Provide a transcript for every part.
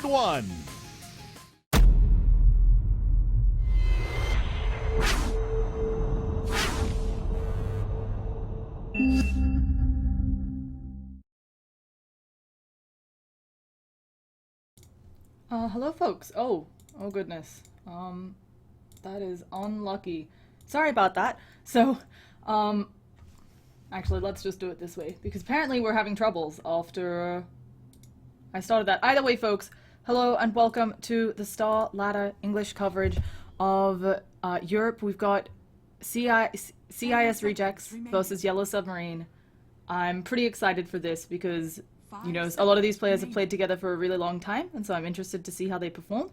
Third one. Hello folks. Oh goodness. That is unlucky. Sorry about that. So, actually let's just do it this way, because apparently we're having troubles after I started that. Either way folks, hello and welcome to the Star Ladder English coverage of Europe. We've got CIS Rejects versus Yellow Submarine. I'm pretty excited for this because, you know, a lot of these players have played together for a really long time, and so I'm interested to see how they perform.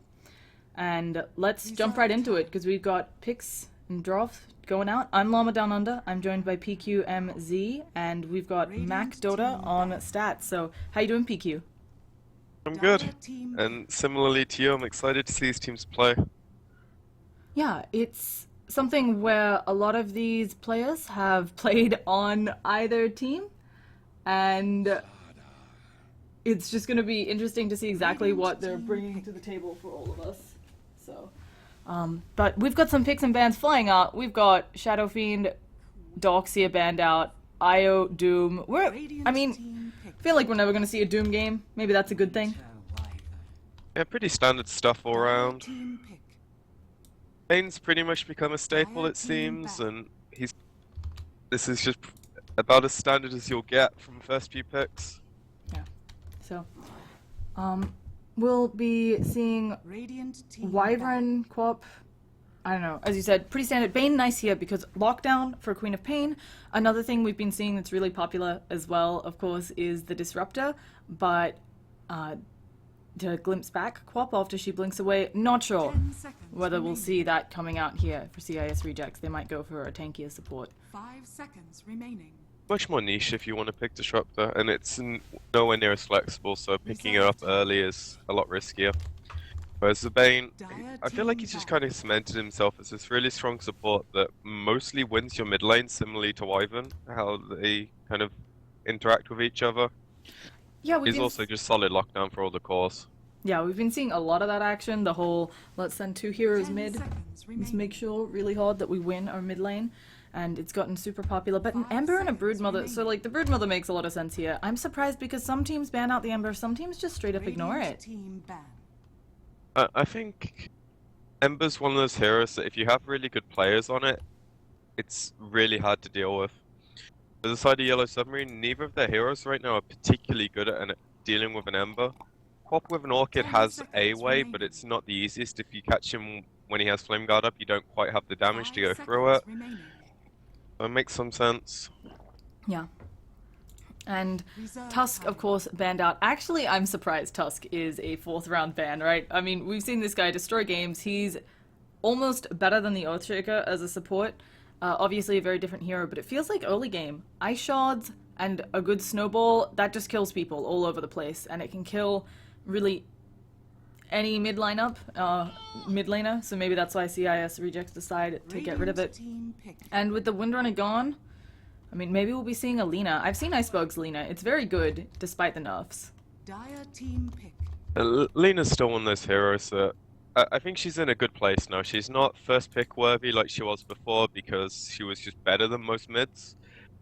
And let's jump right into it, because we've got picks and draws going out. I'm Llama Down Under. I'm joined by PqMz, and we've got Mac Dota on stats. So, how you doing, PQ? I'm good. And similarly to you, I'm excited to see these teams play. Yeah, it's something where a lot of these players have played on either team, and it's just going to be interesting to see exactly what they're bringing to the table for all of us. So, but we've got some picks and bans flying out. We've got Shadow Fiend, Doxia banned out, IO, Doom. I feel like we're never going to see a Doom game. Maybe that's a good thing. Yeah, pretty standard stuff all around. Bane's pretty much become a staple, it seems, and this is just about as standard as you'll get from the first few picks. Yeah. So, we'll be seeing Wyvern, Quap, I don't know, as you said, pretty standard. Bane nice here because Lockdown for Queen of Pain. Another thing we've been seeing that's really popular as well, of course, is the Disruptor, but to glimpse back Quap after she blinks away. Not sure whether we'll see that coming out here for CIS Rejects. They might go for a tankier support. 5 seconds remaining. Much more niche if you want to pick Disruptor, and it's nowhere near as flexible, so picking it up early is a lot riskier. Whereas the Bane, I feel like he's just kind of cemented himself as this really strong support that mostly wins your mid lane, similarly to Wyvern, how they kind of interact with each other. Yeah, he's also just solid lockdown for all the cores. Yeah, we've been seeing a lot of that action, the whole let's send 2 heroes mid, let's make sure really hard that we win our mid lane, and it's gotten super popular. But an Ember and a Broodmother, so like the Broodmother makes a lot of sense here. I'm surprised because some teams ban out the Ember, some teams just straight up ignore it. I think Ember's one of those heroes that if you have really good players on it, it's really hard to deal with. For the side of Yellow Submarine, neither of their heroes right now are particularly good at dealing with an Ember. Quap with an Orchid has a way, but it's not the easiest. If you catch him when he has Flame Guard up, you don't quite have the damage to go through it. So it makes some sense. Yeah. And Tusk, of course, banned out. Actually, I'm surprised Tusk is a 4th round ban, right? I mean, we've seen this guy destroy games. He's almost better than the Earthshaker as a support. Obviously a very different hero, but it feels like early game. Ice Shards and a good Snowball, that just kills people all over the place, and it can kill really any mid lineup, mid laner, so maybe that's why CIS Rejects decide to get rid of it. And with the Windrunner gone, I mean, maybe we'll be seeing a Lina. I've seen Icebug's Lina. It's very good, despite the nerfs. Lina's still one of those heroes that I think she's in a good place now. She's not first pick worthy like she was before because she was just better than most mids.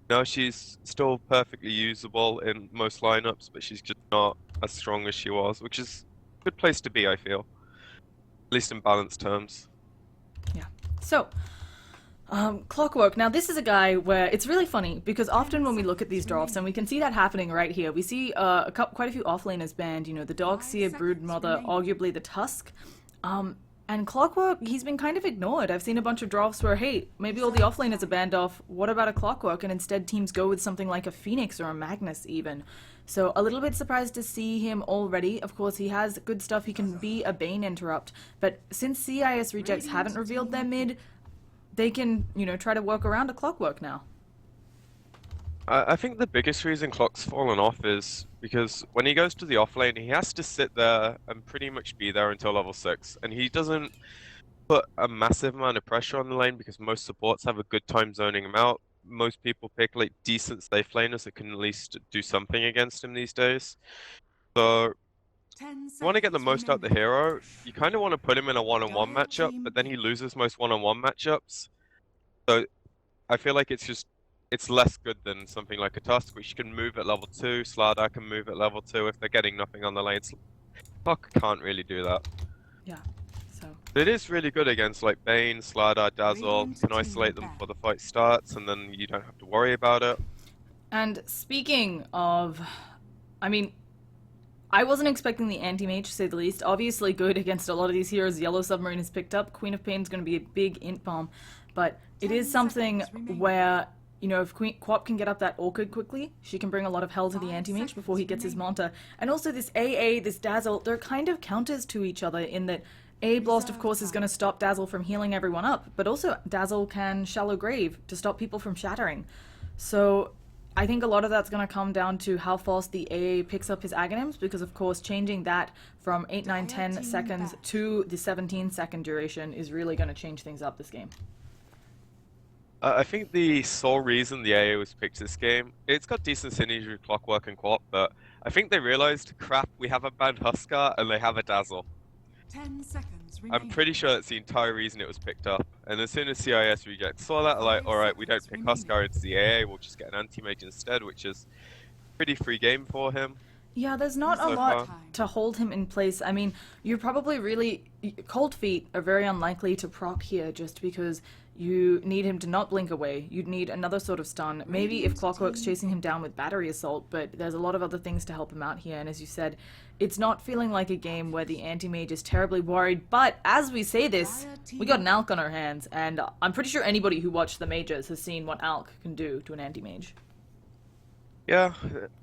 Now she's still perfectly usable in most lineups, but she's just not as strong as she was, which is a good place to be, I feel. At least in balanced terms. Yeah. So, Clockwork. Now this is a guy where it's really funny because often when we look at these drafts, and we can see that happening right here, we see quite a few offlaners banned, you know, the Doxia, Broodmother, arguably the Tusk. And Clockwork, he's been kind of ignored. I've seen a bunch of drafts where, hey, maybe all the offlaners are banned off, what about a Clockwork? And instead teams go with something like a Phoenix or a Magnus even. So a little bit surprised to see him already. Of course, he has good stuff, he can be a Bane interrupt. But since CIS Rejects haven't revealed their mid, they can, you know, try to work around a Clockwork now. I think the biggest reason Clock's fallen off is because when he goes to the offlane, he has to sit there and pretty much be there until level 6. And he doesn't put a massive amount of pressure on the lane because most supports have a good time zoning him out. Most people pick like decent safe laners that can at least do something against him these days. So you want to get the most out of the hero, you kind of want to put him in a one-on-one matchup, but then he loses most one-on-one matchups. So I feel like it's less good than something like a Tusk, which can move at level 2, Slardar can move at level 2 if they're getting nothing on the lane. Puck can't really do that. Yeah, so. It is really good against like Bane, Slardar, Dazzle, can isolate them before the fight starts, and then you don't have to worry about it. And speaking of, I mean, I wasn't expecting the anti-mage, to say the least. Obviously good against a lot of these heroes. Yellow Submarine is picked up. Queen of Pain's going to be a big int bomb. But it is something where, you know, if QoP can get up that Orchid quickly, she can bring a lot of hell to the anti-mage before he gets his Manta. And also this AA, this Dazzle, they're kind of counters to each other in that Blast, of course, is going to stop Dazzle from healing everyone up. But also Dazzle can Shallow Grave to stop people from shattering. So I think a lot of that's going to come down to how fast the AA picks up his Aghanims, because of course changing that from 8, 9, 10 seconds to the 17-second duration is really going to change things up this game. I think the sole reason the AA was picked this game, it's got decent synergy with Clockwork and QoP, but I think they realized, crap, we have a banned Huskar and they have a Dazzle. 10 seconds remaining. I'm pretty sure that's the entire reason it was picked up. And as soon as CIS rejects saw that, like, alright, we don't pick Huskar, it's the AA, we'll just get an anti-mage instead, which is a pretty free game for him. Yeah, there's not a lot to hold him in place. I mean, you're probably really... Cold Feet are very unlikely to proc here just because you need him to not blink away. You'd need another sort of stun. Maybe if Clockwork's chasing him down with Battery Assault, but there's a lot of other things to help him out here. And as you said, it's not feeling like a game where the anti-mage is terribly worried. But as we say this, we got an Alk on our hands. And I'm pretty sure anybody who watched the majors has seen what Alk can do to an anti-mage. Yeah,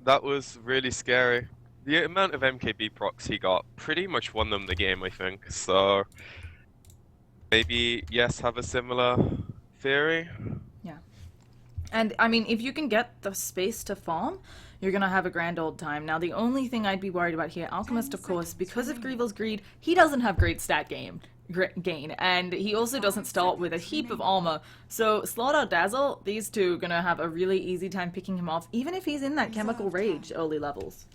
that was really scary. The amount of MKB procs he got pretty much won them the game, I think. So maybe YeS have a similar theory. Yeah. And I mean, if you can get the space to farm, you're going to have a grand old time. Now, the only thing I'd be worried about here, Alchemist, of course, because of Greevil's Greed, he doesn't have great stat gain, and he also doesn't start with a heap of armor. So Slaughter, Dazzle, these two are going to have a really easy time picking him off, even if he's in that Chemical Rage early levels.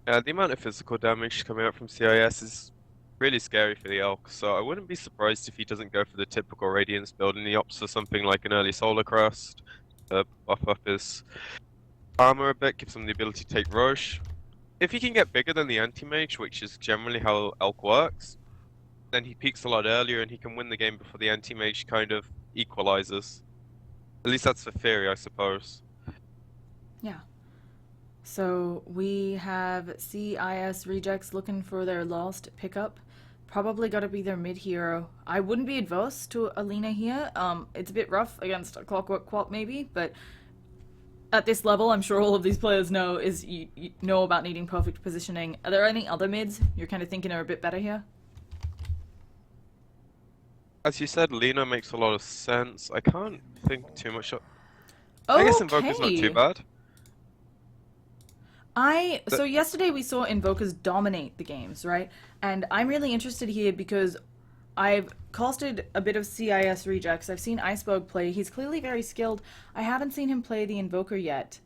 Yeah, the amount of physical damage coming out from CIS is really scary for the Elk, so I wouldn't be surprised if he doesn't go for the typical Radiance build and he opts for something like an early Solar Crest to buff up his armor a bit, gives him the ability to take Roche. If he can get bigger than the Anti-Mage, which is generally how Elk works, then he peaks a lot earlier and he can win the game before the Anti-Mage kind of equalizes. At least that's the theory, I suppose. Yeah. So we have CIS rejects looking for their last pickup. Probably got to be their mid hero. I wouldn't be adverse to Alina here. It's a bit rough against a Clockwork QoP maybe, but at this level, I'm sure all of these players know is you know about needing perfect positioning. Are there any other mids you're kind of thinking are a bit better here? As you said, Lina makes a lot of sense. I can't think too much of... Okay. I guess Invoker's not too bad. So yesterday we saw Invokers dominate the games, right? And I'm really interested here because I've casted a bit of CIS rejects. I've seen Iceberg play. He's clearly very skilled. I haven't seen him play the Invoker yet.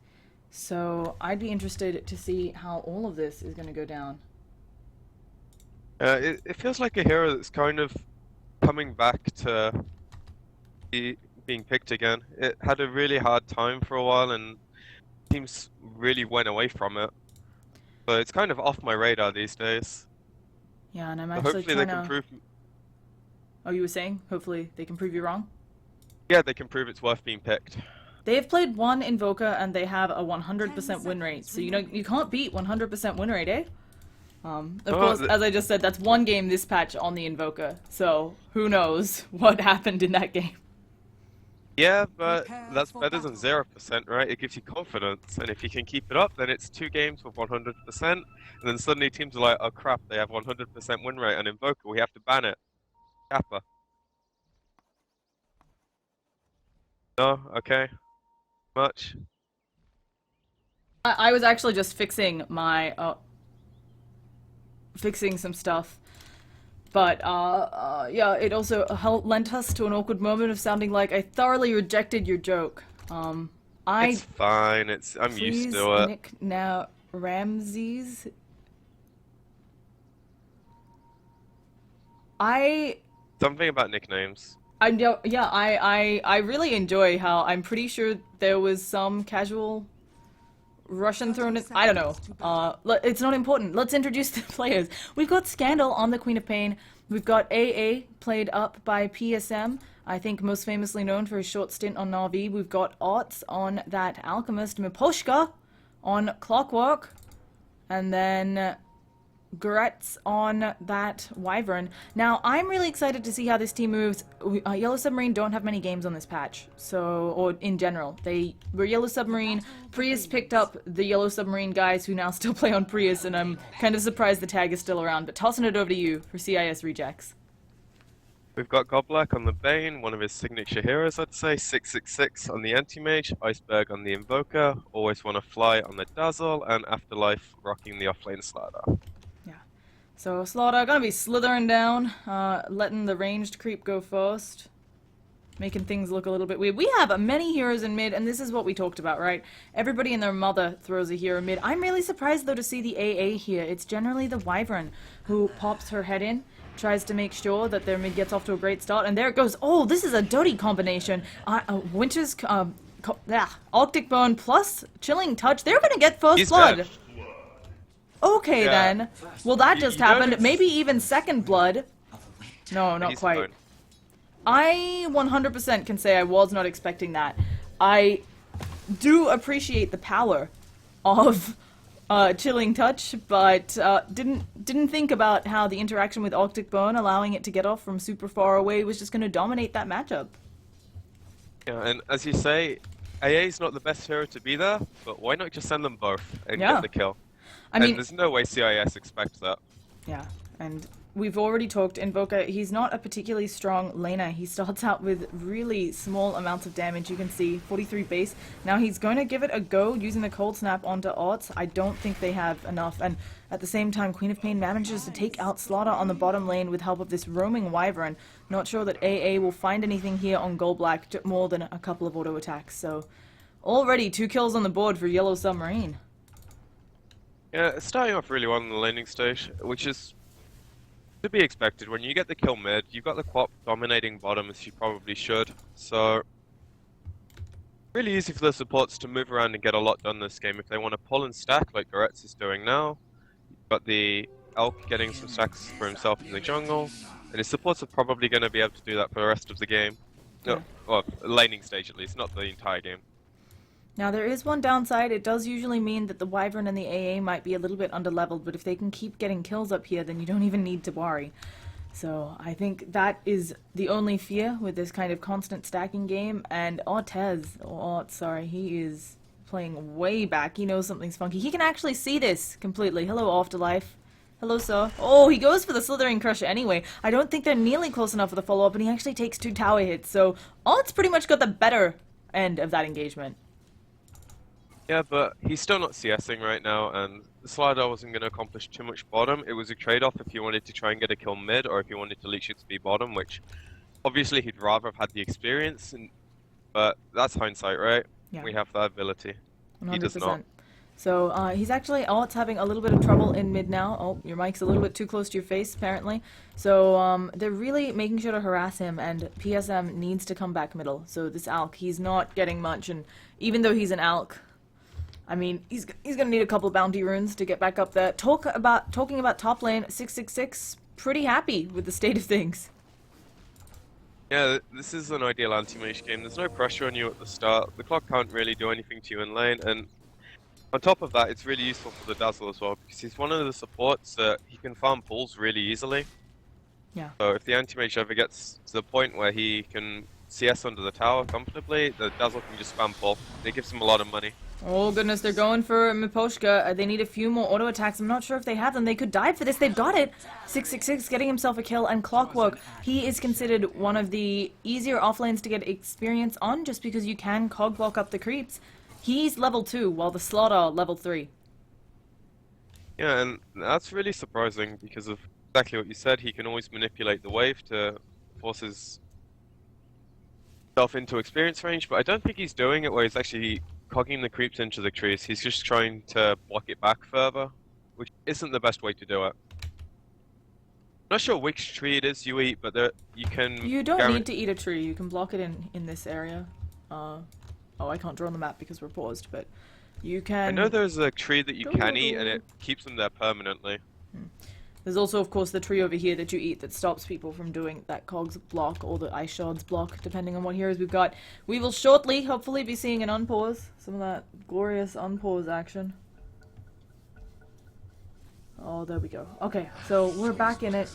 So I'd be interested to see how all of this is going to go down. It feels like a hero that's kind of coming back to being picked again. It had a really hard time for a while and teams really went away from it. But it's kind of off my radar these days. Yeah, and I'm But actually hopefully trying they can prove... Oh, you were saying? Hopefully they can prove you wrong? Yeah, they can prove it's worth being picked. They have played one Invoker and they have a 100% win rate. So, you know, you can't beat 100% win rate, eh? Of course, as I just said, that's one game this patch on the Invoker. So, who knows what happened in that game. Yeah, but that's better than 0%, right? It gives you confidence, and if you can keep it up, then it's 2 games with 100%, and then suddenly teams are like, oh crap, they have 100% win rate on Invoker, we have to ban it. Kappa. No? Okay. Much? I was actually just fixing my, fixing some stuff. But, yeah, it also lent us to an awkward moment of sounding like I thoroughly rejected your joke. It's fine, I'm used to it. Nick now Ramses Something about nicknames. Yeah, I really enjoy how I'm pretty sure there was some casual Russian thrown in. I don't know. It's not important. Let's introduce the players. We've got Scandal on the Queen of Pain. We've got AA, played up by PSM. I think most famously known for his short stint on Na'Vi. We've got Ots on that Alchemist. Miposhka on Clockwork. And then Gretz on that Wyvern. Now, I'm really excited to see how this team moves. Yellow Submarine don't have many games on this patch, so, or in general. They were Yellow Submarine. Prius picked up the Yellow Submarine guys who now still play on Prius, and I'm kind of surprised the tag is still around, but tossing it over to you for CIS rejects. We've got Goblak on the Bane, one of his signature heroes, I'd say. 666 on the Anti-Mage, Iceberg on the Invoker, Always Wanna Fly on the Dazzle, and Afterlife rocking the offlane Slaughter. So Slaughter gonna be slithering down, letting the ranged creep go first, making things look a little bit weird. We have many heroes in mid, and this is what we talked about, right? Everybody and their mother throws a hero mid. I'm really surprised though to see the AA here. It's generally the Wyvern who pops her head in, tries to make sure that their mid gets off to a great start, and there it goes. Oh, this is a dirty combination. Winter's Arctic Bone plus Chilling Touch. They're gonna get first blood. Dead. Okay, Yeah. then. Well, that just You happened. noticed- Maybe even second blood. No, not He's quite. fine. I 100% can say I was not expecting that. I do appreciate the power of Chilling Touch, but didn't think about how the interaction with Arctic Bone, allowing it to get off from super far away, was just going to dominate that matchup. Yeah, and as you say, AA is not the best hero to be there, but why not just send them both and Yeah. get the kill? I mean, And there's no way CIS expects that. yeah, and we've already talked, Invoker, he's not a particularly strong laner. He starts out with really small amounts of damage, you can see, 43 base. Now he's going to give it a go using the Cold Snap onto Ots. I don't think they have enough, and at the same time, Queen of Pain manages to take out Slaughter on the bottom lane with help of this roaming Wyvern. Not sure that AA will find anything here on Gold Black, more than a couple of auto attacks, so already 2 kills on the board for Yellow Submarine. Yeah, it's starting off really well on the landing stage, which is to be expected. When you get the kill mid, you've got the Quap dominating bottom as you probably should, so really easy for the supports to move around and get a lot done this game if they want to pull and stack like Goretz is doing now. You've got the Elk getting some stacks for himself in the jungle, and his supports are probably going to be able to do that for the rest of the game. No, well, laning stage at least, not the entire game. Now there is one downside. It does usually mean that the Wyvern and the AA might be a little bit underleveled, but if they can keep getting kills up here, then you don't even need to worry. So I think that is the only fear with this kind of constant stacking game. And sorry, he is playing way back. He knows something's funky. He can actually see this completely. Hello, Afterlife. Hello, sir. Oh, he goes for the Slithering Crusher anyway. I don't think they're nearly close enough for the follow-up, and he actually takes 2 tower hits. So Ott's pretty much got the better end of that engagement. Yeah, but he's still not CSing right now, and the Slider wasn't going to accomplish too much bottom. It was a trade-off if you wanted to try and get a kill mid, or if you wanted to leech it to be bottom, which obviously he'd rather have had the experience, but that's hindsight, right? Yeah. We have that ability. 100%. He does not. So he's actually, it's having a little bit of trouble in mid now. Oh, your mic's a little bit too close to your face, apparently. So they're really making sure to harass him, and PSM needs to come back middle. So this Alk, he's not getting much, and even though he's an Alk, I mean, he's gonna need a couple bounty runes to get back up there. Talking about top lane, 666, pretty happy with the state of things. Yeah, this is an ideal anti-mage game. There's no pressure on you at the start. The clock can't really do anything to you in lane, and on top of that, it's really useful for the Dazzle as well, because he's one of the supports that he can farm pulls really easily. Yeah. So if the anti-mage ever gets to the point where he can CS under the tower comfortably, the Dazzle can just spam pull. It gives him a lot of money. Oh goodness, they're going for Miposhka. They need a few more auto attacks. I'm not sure if they have them. They could dive for this. They've got it. 666 getting himself a kill, and Clockwork. He is considered one of the easier offlanes to get experience on, just because you can cog block up the creeps. He's level 2, while the Slaughter level 3. Yeah, and that's really surprising because of exactly what you said. He can always manipulate the wave to force his self into experience range, but I don't think he's doing it where he's actually cogging the creeps into the trees. He's just trying to block it back further, which isn't the best way to do it. Not sure which tree it is you eat, but you can. You don't need to eat a tree. You can block it in this area. Oh, I can't draw on the map because we're paused, but you can. I know there's a tree that you can eat, and it keeps them there permanently. There's also, of course, the tree over here that you eat that stops people from doing that cogs block or the ice shards block, depending on what heroes we've got. We will shortly, hopefully, be seeing an unpause. Some of that glorious unpause action. Oh, there we go. Okay, so we're back in it.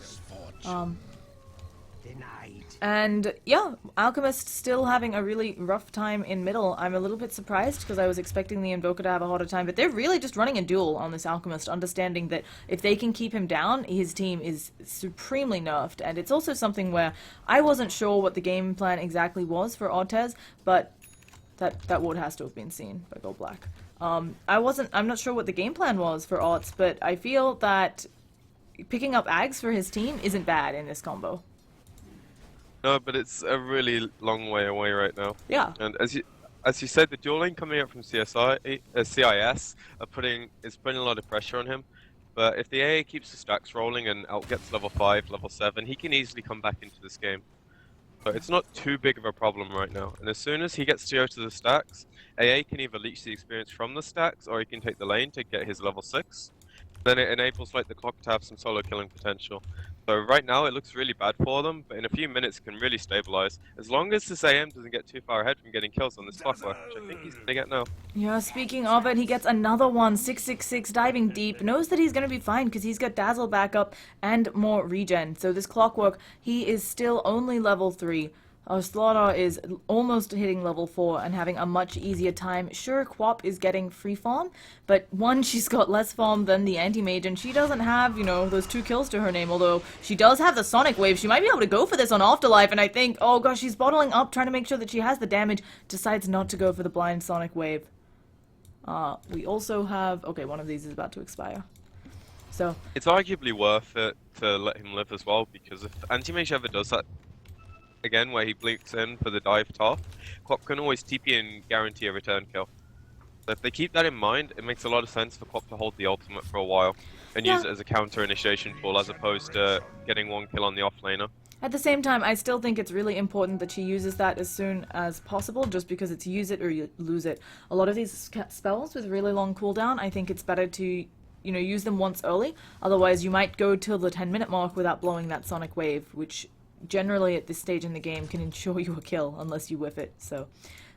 And yeah, Alchemist still having a really rough time in middle. I'm a little bit surprised because I was expecting the Invoker to have a harder time, but they're really just running a duel on this Alchemist, understanding that if they can keep him down, his team is supremely nerfed. And it's also something where I wasn't sure what the game plan exactly was for Ortez, but that ward has to have been seen by Gold Black. I'm not sure what the game plan was for Orts, but I feel that picking up Ags for his team isn't bad in this combo. No, but it's a really long way away right now. Yeah. And as you said, the dueling coming up from CIS is putting a lot of pressure on him. But if the AA keeps the stacks rolling and out gets level 5, level 7, he can easily come back into this game. So it's not too big of a problem right now. And as soon as he gets to go to the stacks, AA can either leech the experience from the stacks, or he can take the lane to get his level 6. Then it enables like the clock to have some solo killing potential. So right now it looks really bad for them, but in a few minutes it can really stabilize. As long as this AM doesn't get too far ahead from getting kills on this clockwork, which I think he's gonna get now. Yeah, speaking of it, he gets another one, 666, diving deep, knows that he's gonna be fine because he's got Dazzle back up and more regen. So this clockwork, he is still only level 3. Slaughter is almost hitting level 4 and having a much easier time. Sure, Quap is getting free farm, but one, she's got less farm than the anti-mage, and she doesn't have, you know, those 2 kills to her name, although she does have the Sonic Wave. She might be able to go for this on Afterlife, and I think, oh gosh, she's bottling up, trying to make sure that she has the damage, decides not to go for the blind Sonic Wave. We also have, okay, one of these is about to expire. So it's arguably worth it to let him live as well, because if anti-mage ever does that again, where he blinks in for the dive top, Quap can always TP and guarantee a return kill. So if they keep that in mind, it makes a lot of sense for Quap to hold the ultimate for a while and use it as a counter initiation tool as opposed to getting 1 kill on the offlaner. At the same time, I still think it's really important that she uses that as soon as possible, just because it's use it or you lose it. A lot of these spells with really long cooldown, I think it's better to, you know, use them once early. Otherwise, you might go till the 10-minute mark without blowing that Sonic Wave, which generally at this stage in the game can ensure you a kill unless you whiff it. So,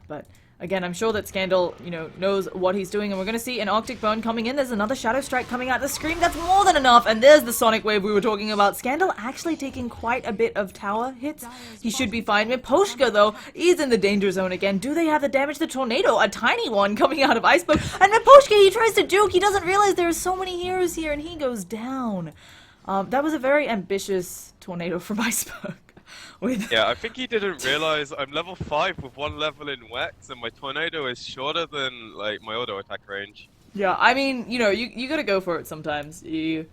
but again, I'm sure that Scandal, you know, knows what he's doing, and we're going to see an Arctic Burn coming in. There's another Shadow Strike coming out the screen. That's more than enough, and there's the Sonic Wave we were talking about. Scandal actually taking quite a bit of tower hits. He should be fine. Miposhka, though, is in the danger zone again. Do they have the damage? The tornado, a tiny one coming out of Iceberg, and Miposhka, he tries to juke. He doesn't realize there are so many heroes here, and he goes down. That was a very ambitious tornado from Iceberg. Yeah, I think he didn't realize I'm level 5 with 1 level in Wex, and my tornado is shorter than like my auto attack range. Yeah, I mean, you know, you gotta go for it sometimes. You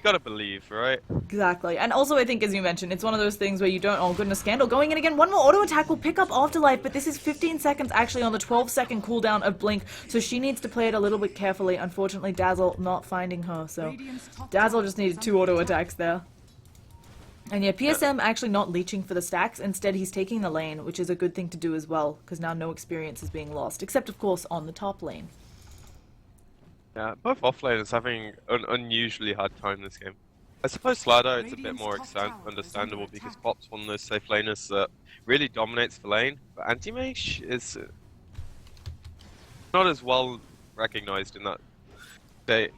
gotta believe, right? Exactly. And also, I think, as you mentioned, it's one of those things where you don't, oh goodness, Scandal going in again. One more auto attack will pick up Afterlife, but this is 15 seconds actually on the 12-second cooldown of Blink, so she needs to play it a little bit carefully. Unfortunately, Dazzle not finding her, so Dazzle just needed 2 auto attacks there. And yeah, PSM actually not leeching for the stacks, instead he's taking the lane, which is a good thing to do as well, because now no experience is being lost, except of course on the top lane. Yeah, both offlaners having an unusually hard time this game. I suppose Slider it's a bit more understandable because Pop's one of those safe laners that really dominates the lane, but Anti-Mage is not as well recognized in that state.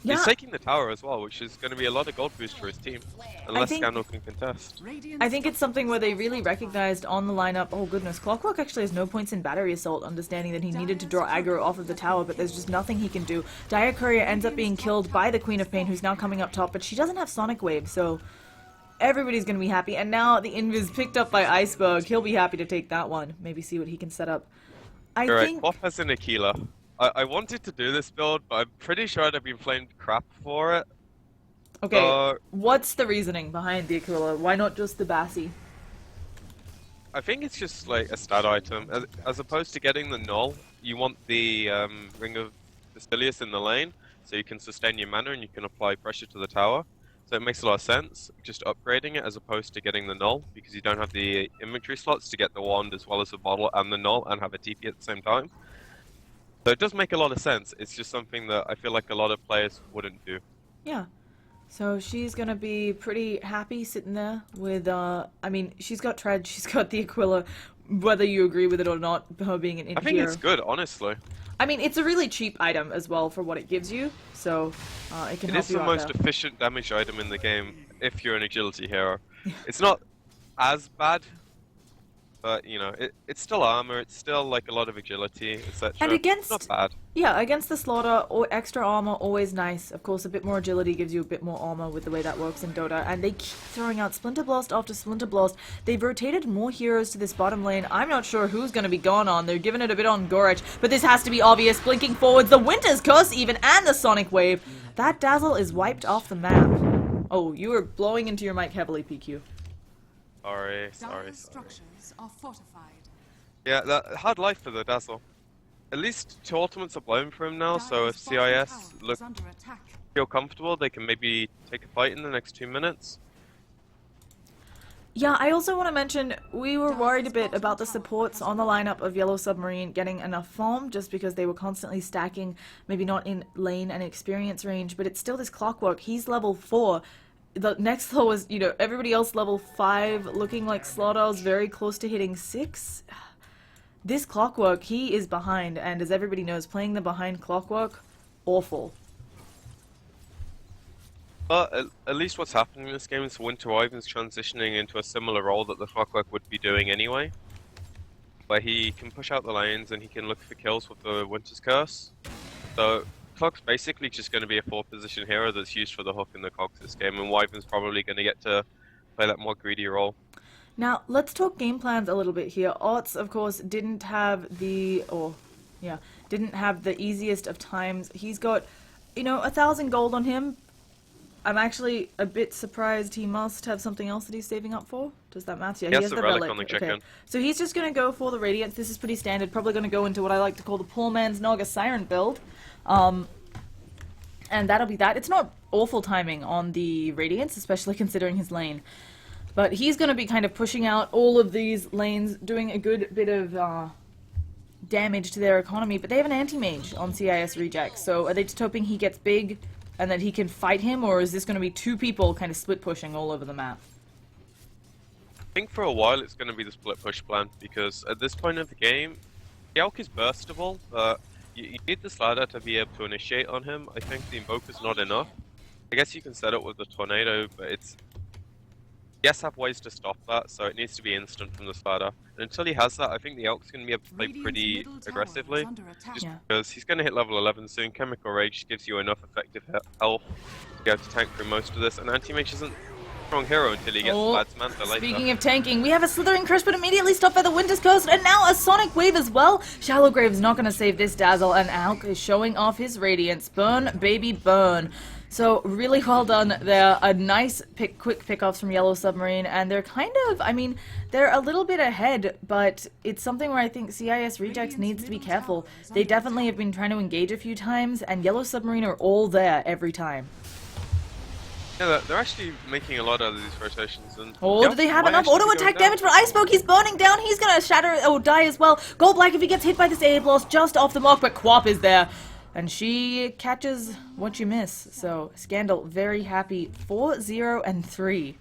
Yeah. He's taking the tower as well, which is going to be a lot of gold boost for his team, unless Scandal can contest. I think it's something where they really recognized on the lineup, oh goodness, Clockwork actually has no points in Battery Assault, understanding that he needed to draw aggro off of the tower, but there's just nothing he can do. Dire Courier ends up being killed by the Queen of Pain, who's now coming up top, but she doesn't have Sonic Wave, so everybody's going to be happy. And now the Invis picked up by Iceberg, he'll be happy to take that one, maybe see what he can set up. Alright, Quap has an Aquila. I wanted to do this build, but I'm pretty sure I'd have been flamed crap for it. Okay, what's the reasoning behind the Aquila? Why not just the Bassi? I think it's just like a stat item. As opposed to getting the null, you want the Ring of Basilius in the lane, so you can sustain your mana and you can apply pressure to the tower. So it makes a lot of sense just upgrading it as opposed to getting the null, because you don't have the inventory slots to get the wand as well as the bottle and the null and have a TP at the same time. So it does make a lot of sense. It's just something that I feel like a lot of players wouldn't do. Yeah. So she's gonna be pretty happy sitting there with, I mean, she's got Tread, she's got the Aquila, whether you agree with it or not, her being an I think hero. it's good, honestly. I mean, it's a really cheap item as well for what it gives you, so it can It help is you the out most there. efficient damage item in the game if you're an agility hero. It's not as bad, but you know, it's still armor, it's still like a lot of agility, etc. And against, Not bad. yeah, against the Slaughter, or extra armor, always nice. Of course, a bit more agility gives you a bit more armor with the way that works in Dota. And they keep throwing out Splinter Blast after Splinter Blast. They've rotated more heroes to this bottom lane. I'm not sure who's going to be gone on. They're giving it a bit on Gorich, but this has to be obvious. Blinking forwards, the Winter's Curse even, and the Sonic Wave. That Dazzle is wiped off the map. Oh, you were blowing into your mic heavily, PQ. Sorry. Dire structures are fortified. Yeah, that hard life for the Dazzle. At least 2 ultimates are blown for him now, so if Dire's bottom CIS tower look is under attack. feel comfortable, they can maybe take a fight in the next 2 minutes. Yeah, I also want to mention, we were worried a bit about the supports on the lineup of Yellow Submarine getting enough farm, just because they were constantly stacking, maybe not in lane and experience range, but it's still this Clockwork. He's level 4. The next level was, you know, everybody else level 5, looking like Slaughter's very close to hitting 6. This Clockwork, he is behind, and as everybody knows, playing the behind Clockwork, awful. But at least what's happening in this game is Winter Wyvern's transitioning into a similar role that the Clockwork would be doing anyway, where he can push out the lanes and he can look for kills with the Winter's Curse. So Clock's basically just going to be a 4-position hero that's used for the hook in the cogs this game, and Wyvern's probably going to get to play that more greedy role. Now, let's talk game plans a little bit here. Ots, of course, didn't have the easiest of times. He's got, you know, 1,000 gold on him. I'm actually a bit surprised. He must have something else that he's saving up for. Does that matter? Yeah, He has the relic on the chicken. Okay. So he's just going to go for the Radiance. This is pretty standard. Probably going to go into what I like to call the poor man's Naga Siren build. And that'll be that. It's not awful timing on the Radiance, especially considering his lane. But he's going to be kind of pushing out all of these lanes, doing a good bit of damage to their economy. But they have an anti-mage on CIS reject, so are they just hoping he gets big and that he can fight him, or is this going to be 2 people kind of split pushing all over the map? I think for a while it's going to be the split push plan, because at this point of the game, the Elk is burstable, but you need this ladder to be able to initiate on him. I think the Invoker's not enough. I guess you can set it with the Tornado, but it's... YeS have ways to stop that, so it needs to be instant from the ladder. And until he has that, I think the Elk's going to be able to play Radiant's pretty middle tower is aggressively. under attack. Just Yeah. because he's going to hit level 11 soon. Chemical Rage gives you enough effective health to be able to tank through most of this, and Anti-Mage isn't a strong hero until he gets Lad's Manta later. Speaking of tanking, we have a Slithering Crush, but immediately stopped by the Winter's Curse, and now a Sonic Wave as well. Shallow Grave's not going to save this Dazzle, and Alk is showing off his Radiance. Burn, baby, burn. So, really well done there. A nice quick pickoffs from Yellow Submarine, and they're kind of, I mean, they're a little bit ahead, but it's something where I think CIS Rejects needs to be careful. They definitely have been trying to engage a few times, and Yellow Submarine are all there every time. Yeah, they're actually making a lot out of these rotations. And Oh, do they have enough auto attack damage? But Ice Smoke, he's burning down. He's gonna shatter or die as well. Gold Black if he gets hit by this A blast just off the mark, but Quap is there. And she catches what you miss. So, Scandal very happy. 4-0 and 3. I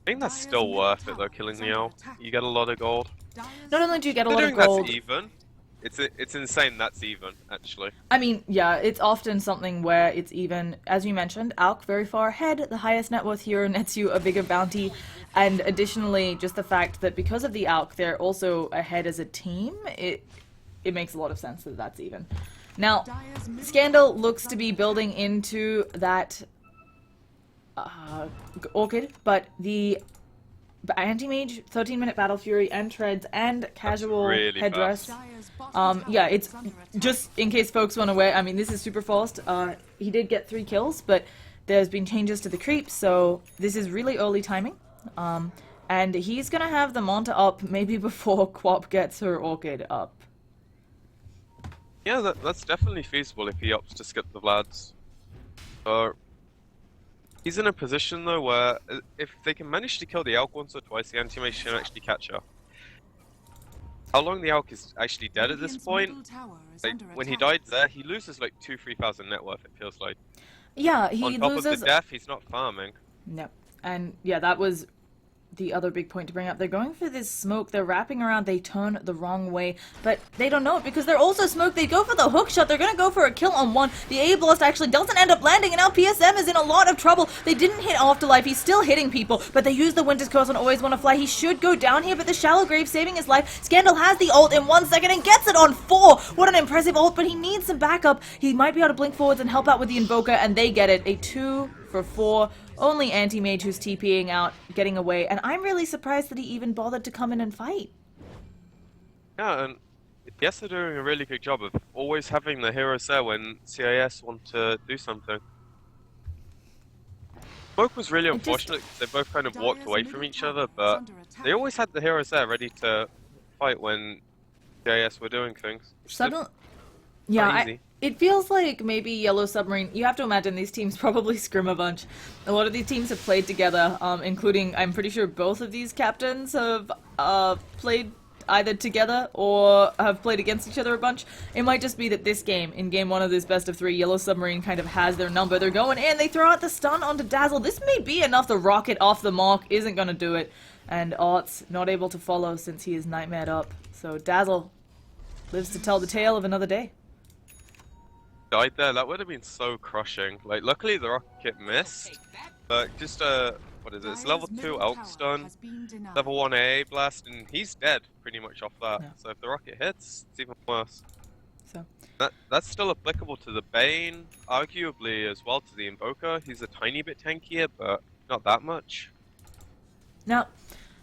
think that's still worth it though, killing the Elk. You get a lot of gold. Not only do you get a lot of Considering gold... that's even, it's insane that's even, actually. I mean, yeah, it's often something where it's even. As you mentioned, Alk very far ahead. The highest net worth hero nets you a bigger bounty. And additionally, just the fact that because of the Alk, they're also ahead as a team, it makes a lot of sense that that's even. Now, Scandal looks to be building into that Orchid, but the Anti-Mage, 13-minute Battle Fury, and Treads, and casual really headdress. fast. Yeah, it's just in case folks weren't aware. I mean, this is super fast. He did get 3 kills, but there's been changes to the creep, so this is really early timing. And he's gonna have the Manta up maybe before Quap gets her Orchid up. Yeah, that's definitely feasible if he opts to skip the Vlads. He's in a position though where if they can manage to kill the Elk once or twice, the anti-mage should actually catch up. How long the Elk is actually dead at this Radiant's point? middle tower is Like, under when he attack. died there, he loses like 2,000-3,000 net worth. It feels like. Yeah, he On top loses. of the death, he's not farming. No. And yeah, that was the other big point to bring up. They're going for this smoke. They're wrapping around. They turn the wrong way, but they don't know it because they're also smoke. They go for the hook shot. They're going to go for a kill on one. The A blast actually doesn't end up landing, and now PSM is in a lot of trouble. They didn't hit Afterlife. He's still hitting people, but they use the Winter's Curse on Always Wanna Fly. He should go down here, but the Shallow Grave saving his life. Scandal has the ult in 1 second and gets it on 4. What an impressive ult, but he needs some backup. He might be able to blink forwards and help out with the Invoker, and they get it. A 2 for 4. Only Anti-Mage who's TPing out, getting away, and I'm really surprised that he even bothered to come in and fight. Yeah, and YeS are doing a really good job of always having the heroes there when CIS want to do something. Smoke was really unfortunate because they both kind of walked away from each other, but they always had the heroes there ready to fight when CIS were doing things. Suddenly, yeah, easy. it feels like maybe Yellow Submarine. You have to imagine these teams probably scrim a bunch. A lot of these teams have played together, including I'm pretty sure both of these captains have played either together or have played against each other a bunch. It might just be that this game, in game 1 of this best of 3, Yellow Submarine kind of has their number. They're going in, they throw out the stun onto Dazzle. This may be enough. The rocket off the mark isn't going to do it, and Art's not able to follow since he is nightmared up. So Dazzle lives to tell the tale of another day. Died there, that would have been so crushing. Like, luckily the rocket missed, but just what is it? It's level 2 Elk stun, level 1 AA blast, and he's dead pretty much off that. Yeah. So if the rocket hits, it's even worse. So That's still applicable to the Bane, arguably as well to the Invoker. He's a tiny bit tankier, but not that much. now,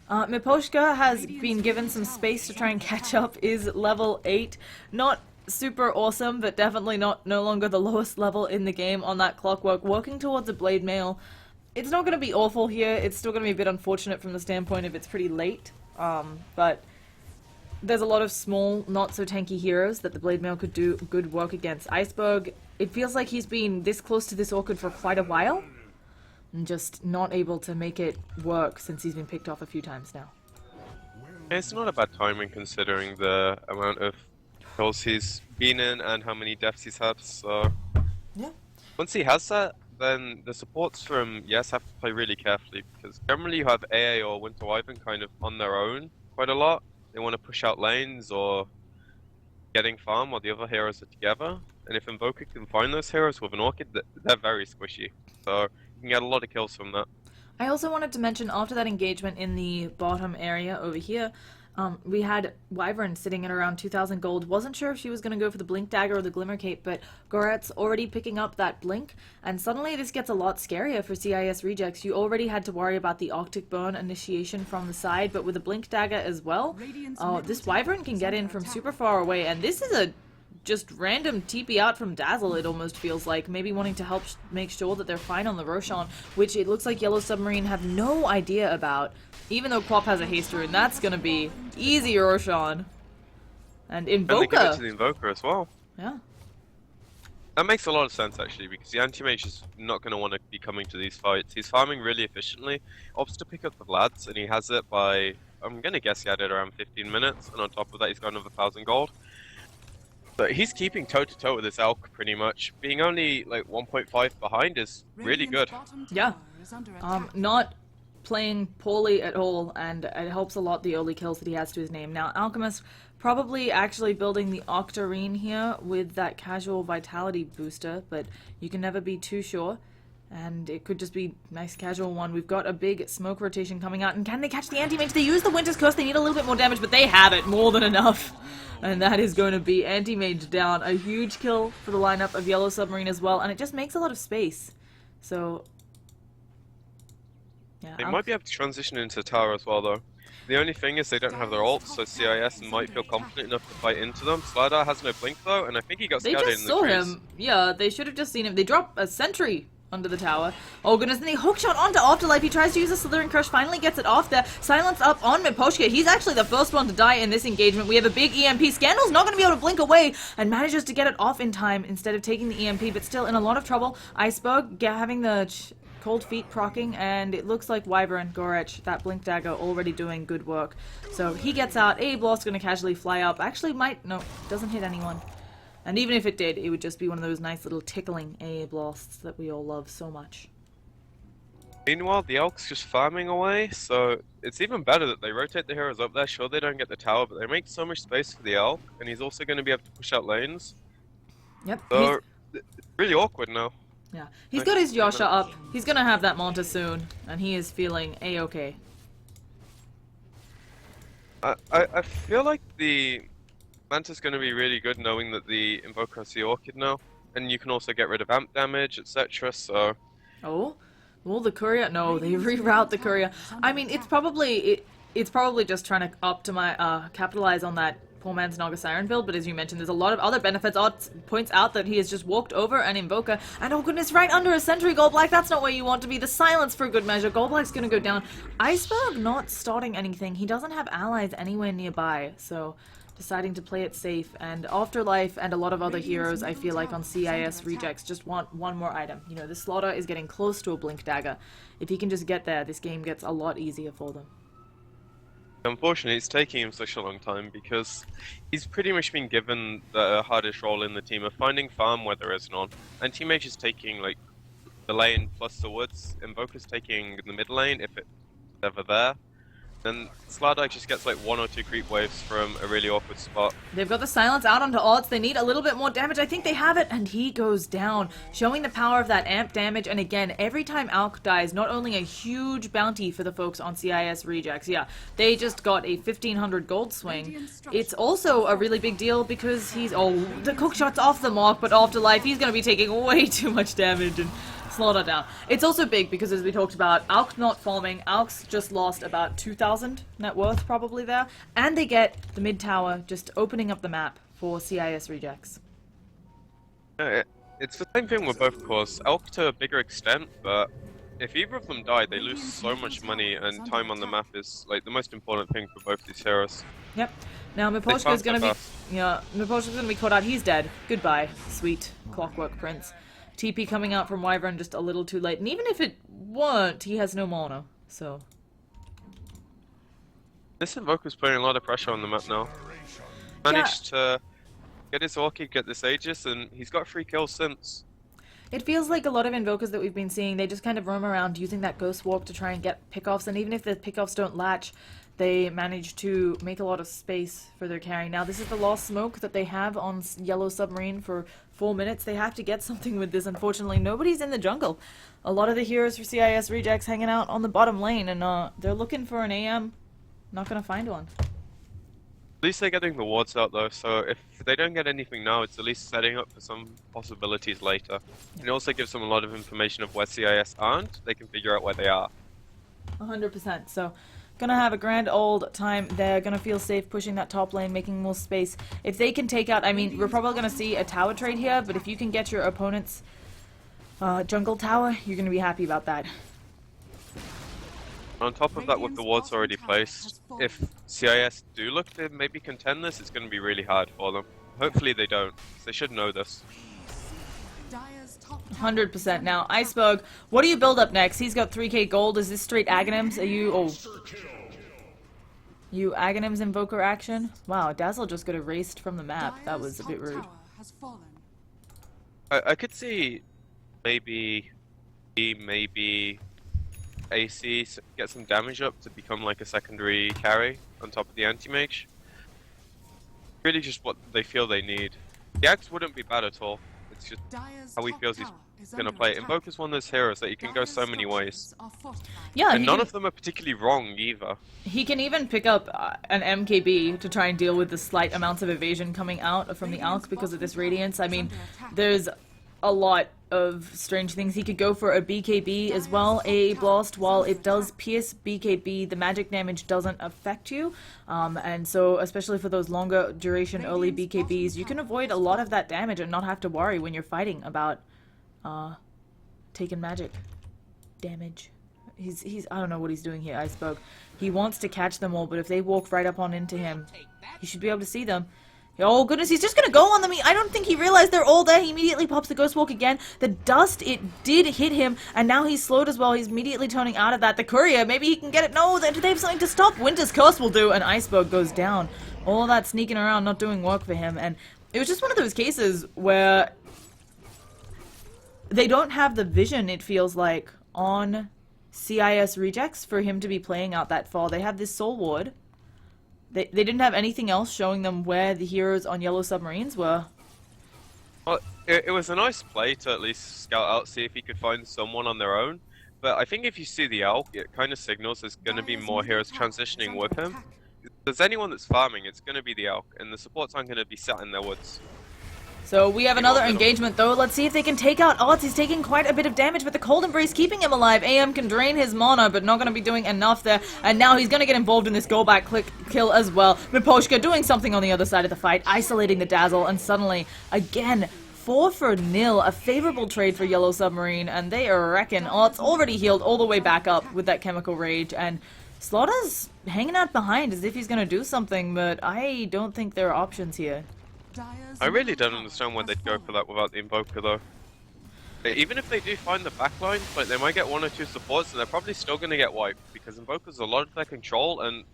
Miposhka has been given some space to try and catch up. Is level 8, not super awesome, but definitely no longer the lowest level in the game on that clockwork, working towards a blade mail. It's not going to be awful here. It's still going to be a bit unfortunate from the standpoint of it's pretty late, but there's a lot of small, not so tanky heroes that the blade mail could do good work against. Iceberg, it feels like he's been this close to this orchid for quite a while, and just not able to make it work since he's been picked off a few times now. It's not a bad timing considering the amount of kills he's been in and how many deaths he's had, so Yeah. once he has that, then the supports from YeS have to play really carefully, because generally you have AA or Winter Wyvern kind of on their own quite a lot. They want to push out lanes or getting farm while the other heroes are together, and if Invoker can find those heroes with an Orchid, they're very squishy, so you can get a lot of kills from that. I also wanted to mention, after that engagement in the bottom area over here, we had Wyvern sitting at around 2,000 gold. Wasn't sure if she was going to go for the Blink Dagger or the Glimmer Cape, but Goret's already picking up that Blink, and suddenly this gets a lot scarier for CIS rejects. You already had to worry about the Arctic Burn initiation from the side, but with a Blink Dagger as well, this Wyvern can get in from super far away, and this is a just random TP out from Dazzle, it almost feels like, maybe wanting to help make sure that they're fine on the Roshan, which it looks like Yellow Submarine have no idea about, even though Quap has a haster, and that's gonna be easy Roshan. And And they give it Invoker! to the Invoker as well. Yeah. That makes a lot of sense actually, because the anti-mage is not going to want to be coming to these fights. He's farming really efficiently, opts to pick up the Vlads, and he has it by, I'm going to guess he had it around 15 minutes, and on top of that he's got another 1,000 gold. But he's keeping toe-to-toe with this Elk pretty much. Being only like 1.5 behind is really good. Yeah. Not playing poorly at all, and it helps a lot the early kills that he has to his name. Now, Alchemist probably actually building the Octarine here with that casual vitality booster, but you can never be too sure. And it could just be nice casual one. We've got a big smoke rotation coming out, and can they catch the anti-mage? They use the Winter's Curse, they need a little bit more damage, but they have it, more than enough. And that is going to be anti-mage down. A huge kill for the lineup of Yellow Submarine as well, and it just makes a lot of space. So, yeah. They might be able to transition into tower as well though. The only thing is they don't have their ults, so CIS might feel confident enough to fight into them. Slider has no blink though, and I think he got They scouted just in the saw trees. him. Yeah, they should have just seen him. They drop a sentry under the tower. Oh goodness, and they hookshot onto Afterlife. He tries to use a Slithering Crush, finally gets it off there. Silence up on Miposhka. He's actually the first one to die in this engagement. We have a big EMP. Scandal's not going to be able to blink away, and manages to get it off in time instead of taking the EMP, but still in a lot of trouble. Iceberg having the Cold Feet proccing, and it looks like Wyvern, Gorech, that Blink Dagger already doing good work. So he gets out, AA Blast gonna casually fly up. Actually no, doesn't hit anyone. And even if it did, it would just be one of those nice little tickling AA Blasts that we all love so much. Meanwhile, the Elk's just farming away, so it's even better that they rotate the heroes up there. Sure, they don't get the tower, but they make so much space for the Elk, and he's also going to be able to push out lanes. Yep. So, it's really awkward now. Yeah. He's got his Yasha up. He's going to have that Manta soon, and he is feeling A-okay. I feel like the Manta's going to be really good knowing that the Invoker has the Orchid now, and you can also get rid of amp damage, etc. So. Oh? Well, the courier? No, they reroute the courier. I mean, it's probably just trying to optimize, capitalize on that poor man's Naga Siren build. But as you mentioned, there's a lot of other benefits. Odds points out that he has just walked over an Invoker, and oh goodness, right under a Sentry. Gold Black, that's not where you want to be. The silence for good measure. Gold Black's gonna go down. Iceberg not starting anything. He doesn't have allies anywhere nearby, so. Deciding to play it safe, and Afterlife and a lot of other heroes I feel like on CIS rejects just want one more item. You know, the Slaughter is getting close to a Blink Dagger. If he can just get there, this game gets a lot easier for them. Unfortunately, it's taking him such a long time because he's pretty much been given the hardest role in the team of finding farm where there is none. And Teammate is taking like the lane plus the woods, Invoker's taking the mid lane if it's ever there. Then Slardike just gets like 1 or 2 creep waves from a really awkward spot. They've got the silence out onto Odds. They need a little bit more damage. I think they have it, and he goes down, showing the power of that amp damage. And again, every time Alk dies, not only a huge bounty for the folks on CIS rejects, yeah, they just got a 1,500 gold swing. It's also a really big deal because he's, oh, the cook shot's off the mark, but Afterlife, he's gonna be taking way too much damage, and Slaughter down. It's also big because, as we talked about, Alk not farming. Alk's just lost about 2,000 net worth probably there. And they get the mid tower just opening up the map for CIS rejects. It's the same thing with both cores. Elk to a bigger extent, but if either of them die, they lose so much money, and time on the map is like the most important thing for both these heroes. Yep. Now Miposhka's gonna be, yeah, Miposhka's gonna be caught out. He's dead. Goodbye, sweet Clockwork Prince. TP coming out from Wyvern just a little too late, and even if it weren't, he has no mana, so. This Invoker's putting a lot of pressure on the map now. Managed to get his Orchid, get this Aegis, and he's got 3 kills since. It feels like a lot of Invokers that we've been seeing, they just kind of roam around using that Ghost Walk to try and get pickoffs, and even if the pickoffs don't latch, they manage to make a lot of space for their carry. Now, this is the last smoke that they have on Yellow Submarine for 4 minutes. They have to get something with this. Unfortunately, nobody's in the jungle. A lot of the heroes for CIS rejects hanging out on the bottom lane, and they're looking for an AM. Not gonna find one. At least they're getting the wards out though, so if they don't get anything now, it's at least setting up for some possibilities later. And it also gives them a lot of information of where CIS aren't. They can figure out where they are. 100%. So, gonna have a grand old time there. Gonna feel safe pushing that top lane, making more space. If they can take out, I mean, we're probably gonna see a tower trade here, but if you can get your opponent's jungle tower, you're gonna be happy about that. On top of that, with the wards already placed, if CIS do look to maybe contend this, it's going to be really hard for them. Hopefully they don't, 'cause they should know this. 100%. Now, Iceberg, what do you build up next? He's got 3k gold. Is this straight Aghanims? Are you... Oh. You Aghanims Invoker action? Wow, Dazzle just got erased from the map. That was a bit rude. I could see maybe AC get some damage up to become like a secondary carry on top of the anti-mage. Really just what they feel they need. The Axe wouldn't be bad at all. It's just how he feels he's gonna play it. Invoker's one of those heroes that you can go so many ways. Yeah, and none of them are particularly wrong either. He can even pick up an MKB to try and deal with the slight amounts of evasion coming out from the Alk because of this Radiance. I mean, there's a lot of strange things. He could go for a BKB as well. AA Blast, while it does pierce BKB, the magic damage doesn't affect you. And so, especially for those longer duration early BKBs, you can avoid a lot of that damage and not have to worry when you're fighting about taking magic damage. He's I don't know what he's doing here, Iceberg. He wants to catch them all, but if they walk right up on into him, he should be able to see them. Oh goodness, he's just gonna go on them. I don't think he realized they're all there. He immediately pops the Ghost Walk again. The dust, it did hit him, and now he's slowed as well. He's immediately turning out of that. The Courier, maybe he can get it. No, they have something to stop. Winter's Curse will do, and Iceberg goes down. All that sneaking around, not doing work for him, and it was just one of those cases where they don't have the vision, it feels like, on CIS rejects for him to be playing out that far. They have this Soul Ward. They didn't have anything else showing them where the heroes on Yellow Submarines were. Well, it was a nice play to at least scout out, see if he could find someone on their own. But I think if you see the Elk, it kind of signals there's going to be more heroes transitioning with him. If there's anyone that's farming, it's going to be the Elk, and the supports aren't going to be sat in their woods. So we have another engagement though. Let's see if they can take out Odds. He's taking quite a bit of damage, but the Cold Embrace keeping him alive. AM can drain his mana, but not going to be doing enough there. And now he's going to get involved in this go back click kill as well. Miposhka doing something on the other side of the fight, isolating the Dazzle, and suddenly, again, 4-0, a favorable trade for Yellow Submarine, and they reckon Odds already healed all the way back up with that Chemical Rage, and Slaughter's hanging out behind as if he's going to do something, but I don't think there are options here. I really don't understand why they'd go for that without the Invoker though. Even if they do find the backline, like they might get 1 or 2 supports and they're probably still going to get wiped because Invoker's a lot of their control and,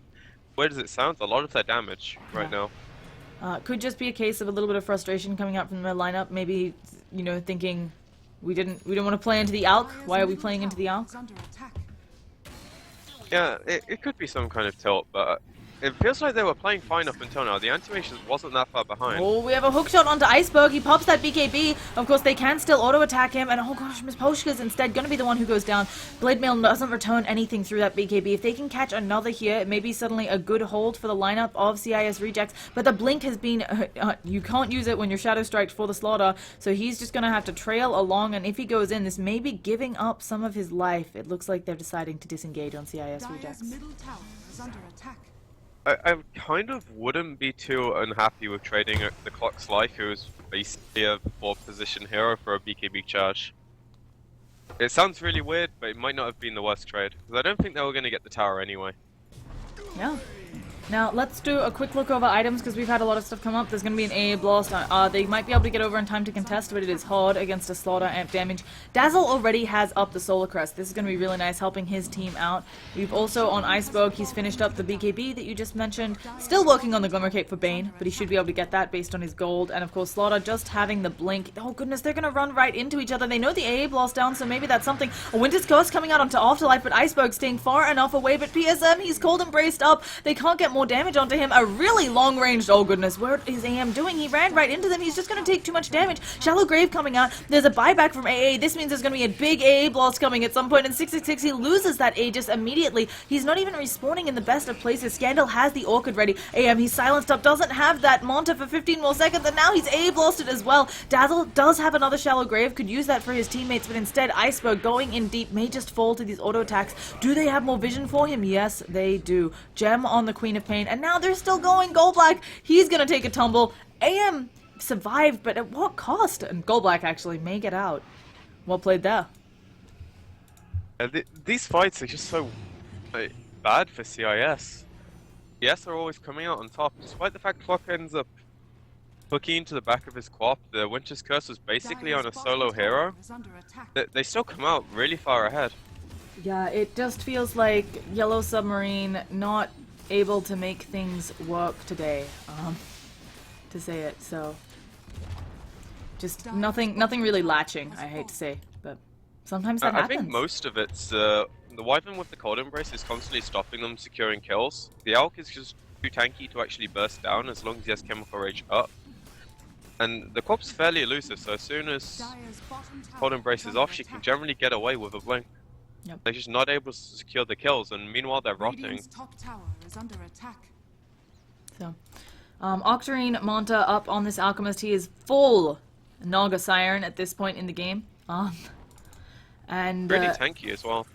where does it sound, a lot of their damage right now. Could just be a case of a little bit of frustration coming out from the lineup, maybe, you know, thinking we don't want to play into the Alk, why are we playing into the Alk? Yeah, it could be some kind of tilt, but it feels like they were playing fine up until now. The animation wasn't that far behind. Oh, we have a hook shot onto Iceberg. He pops that BKB. Of course, they can still auto-attack him. And oh gosh, Miss Poshka's instead going to be the one who goes down. Blade Mail doesn't return anything through that BKB. If they can catch another here, it may be suddenly a good hold for the lineup of CIS rejects. But the blink has been... you can't use it when you're Shadow Striked for the Slaughter. So he's just going to have to trail along. And if he goes in, this may be giving up some of his life. It looks like they're deciding to disengage on CIS rejects. Middle tower is under attack. I kind of wouldn't be too unhappy with trading the Clock's Life, who's basically a 4th position hero, for a BKB charge. It sounds really weird, but it might not have been the worst trade, because I don't think they were going to get the tower anyway. Yeah. Now, let's do a quick look over items, because we've had a lot of stuff come up. There's going to be an AA Blast. They might be able to get over in time to contest, but it is hard against a Slaughter amp damage. Dazzle already has up the Solar Crest. This is going to be really nice, helping his team out. We've also, on Iceberg, he's finished up the BKB that you just mentioned. Still working on the Glimmer Cape for Bane, but he should be able to get that based on his gold. And, of course, Slaughter just having the Blink. Oh, goodness, they're going to run right into each other. They know the AA Blast down, so maybe that's something. A Winter's Curse coming out onto Afterlife, but Iceberg staying far enough away. But PSM, he's Cold Embraced up. They can't get more damage onto him. A really long-ranged, oh goodness, what is AM doing? He ran right into them. He's just going to take too much damage. Shallow Grave coming out. There's a buyback from AA. This means there's going to be a big AA blast coming at some point. In 666, he loses that Aegis immediately. He's not even respawning in the best of places. Scandal has the Orchid ready. AM, he's silenced up, doesn't have that Manta for 15 more seconds, and now he's AA blasted as well. Dazzle does have another Shallow Grave, could use that for his teammates, but instead Iceberg going in deep may just fall to these auto attacks. Do they have more vision for him? Yes, they do. Gem on the Queen of Pain, and now they're still going. Gold Black, he's gonna take a tumble. AM survived, but at what cost? And Gold Black actually may get out. Well played there. These fights are just so bad for CIS. Yes, they're always coming out on top, despite the fact Clock ends up hooking into the back of his Quap. The Winter's Curse was basically on a solo hero. They still come out really far ahead. Yeah, it just feels like Yellow Submarine not able to make things work today, to say it, so just nothing really latching, I hate to say, but sometimes that happens. I think most of it's the Wyvern with the Cold Embrace is constantly stopping them securing kills. The Elk is just too tanky to actually burst down as long as he has Chemical Rage up. And the Quap's fairly elusive, so as soon as Cold Embrace is off, she can generally get away with a blink. Yep. They're just not able to secure the kills, and meanwhile they're rotting. Top tower is under attack. So, Octarine Manta up on this Alchemist. He is full Naga Siren at this point in the game. And really tanky as well.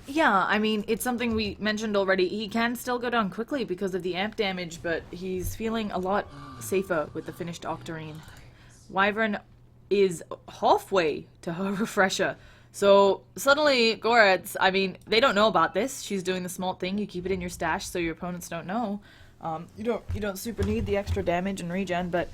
yeah, I mean, it's something we mentioned already. He can still go down quickly because of the amp damage, but he's feeling a lot safer with the finished Octarine. Wyvern is halfway to her refresher. So suddenly, Goretz, I mean, they don't know about this. She's doing the smart thing. You keep it in your stash so your opponents don't know. You don't super need the extra damage and regen, but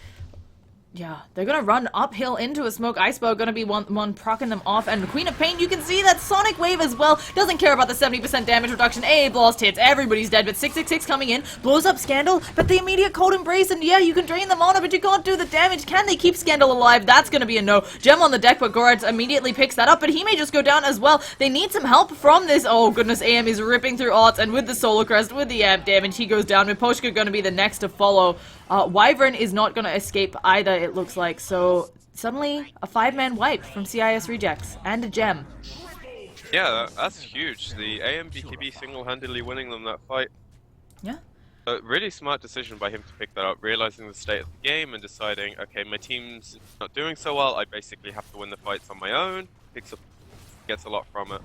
yeah, they're gonna run uphill into a smoke. Icebow gonna be one proccing them off, and Queen of Pain, you can see that Sonic Wave as well. Doesn't care about the 70% damage reduction. AA blast hits, everybody's dead, but 666 coming in, blows up Scandal, but the immediate cold embrace, and yeah, you can drain the mana, but you can't do the damage. Can they keep Scandal alive? That's gonna be a no. Gem on the deck, but Gorads immediately picks that up, but he may just go down as well. They need some help from this. Oh goodness, AM is ripping through odds, and with the Solar Crest, with the amp damage, he goes down. Miposhka gonna be the next to follow. Wyvern is not going to escape either, it looks like. So, suddenly, a 5-man wipe from CIS Rejects. And a gem. Yeah, that's huge. The AMBKB single-handedly winning them that fight. Yeah. A really smart decision by him to pick that up, realizing the state of the game and deciding, okay, my team's not doing so well, I basically have to win the fights on my own. Gets a lot from it.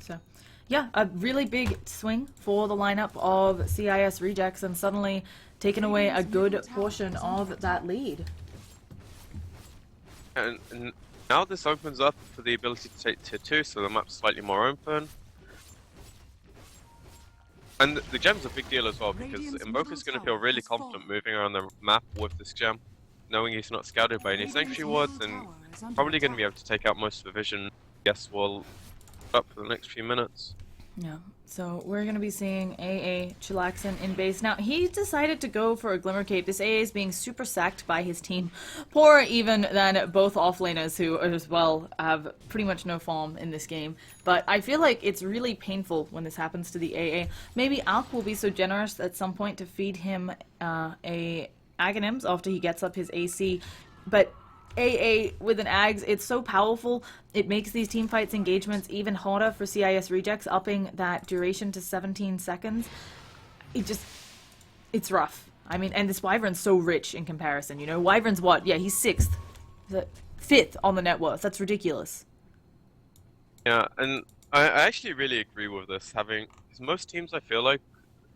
So, yeah, a really big swing for the lineup of CIS Rejects, and suddenly taking away a good portion of that lead. And now this opens up for the ability to take tier 2, so the map's slightly more open. And the gem's a big deal as well, because Invoker's going to feel really confident moving around the map with this gem, knowing he's not scouted by any sanctuary wards, and probably going to be able to take out most of the vision. YeS will up for the next few minutes. Yeah, so we're going to be seeing AA chillaxing in base. Now, he decided to go for a Glimmer Cape. This AA is being super sacked by his team. Poorer even than both offlaners, who as well have pretty much no farm in this game. But I feel like it's really painful when this happens to the AA. Maybe Alk will be so generous at some point to feed him a Aghanims after he gets up his AC. But AA with an Ags, it's so powerful, it makes these teamfights engagements even harder for CIS Rejects, upping that duration to 17 seconds. It's rough. I mean, and this Wyvern's so rich in comparison, you know? Wyvern's what? Yeah, he's 6th. 5th on the net worth. That's ridiculous. Yeah, and I actually really agree with this, because most teams, I feel like,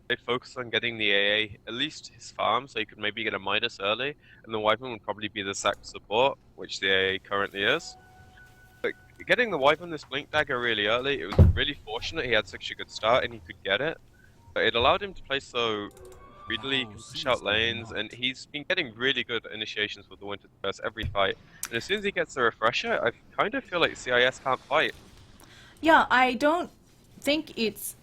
they focus on getting the AA, at least his farm, so he could maybe get a Midas early, and the Wyvern would probably be the sack support, which the AA currently is. But getting the Wyvern this Blink Dagger really early, it was really fortunate he had such a good start and he could get it. But it allowed him to play so freely, he can push out lanes, and he's been getting really good initiations with the Winter Curse every fight. And as soon as he gets the Refresher, I kind of feel like CIS can't fight. Yeah, I don't think it's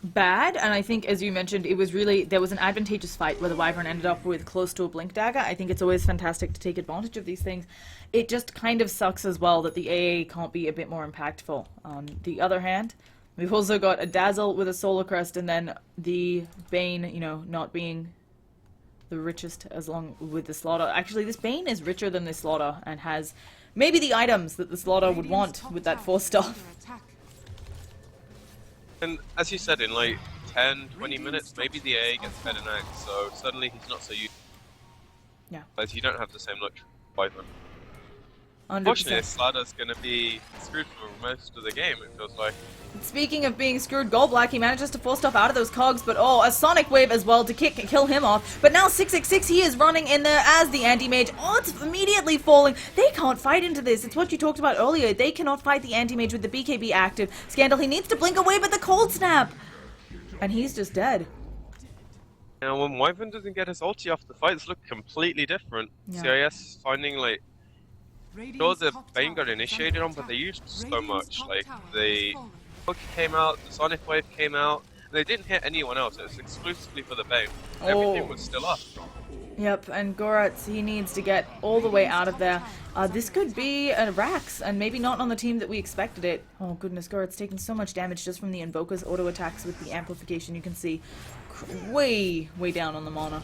bad, and I think, as you mentioned, it was really, there was an advantageous fight where the Wyvern ended up with close to a Blink Dagger. I think it's always fantastic to take advantage of these things. It just kind of sucks as well that the AA can't be a bit more impactful. On the other hand, we've also got a Dazzle with a Solar Crest, and then the Bane, you know, not being the richest as long with the Slaughter. Actually, this Bane is richer than the Slaughter and has maybe the items that the Slaughter would want with that 4-star. And as you said, in like 10, 20 minutes, maybe the AA gets fed an axe, so suddenly he's not so used. Yeah. As you don't have the same luxury with Wyvern. 100%. Unfortunately, Slaughter's gonna be screwed for most of the game, it feels like. Speaking of being screwed, Goldblack, he manages to force stuff out of those cogs, but oh, a Sonic Wave as well to kill him off. But now 666, he is running in there as the anti-mage. Oh, it's immediately falling. They can't fight into this. It's what you talked about earlier. They cannot fight the anti-mage with the BKB active. Scandal, he needs to blink away, but the cold snap. And he's just dead. Now, when Wyvern doesn't get his ulti off, the fights look completely different. Yeah. CIS finding, like, sure the Bane got initiated on, but they used so much. Like, the hook came out, the Sonic Wave came out, and they didn't hit anyone else. It was exclusively for the Bane. Everything was still up. Yep, and Goratz, he needs to get all the way out of there. This could be a Rax, and maybe not on the team that we expected it. Oh goodness, Goratz taking so much damage just from the Invoker's auto attacks with the amplification. You can see way down on the mana.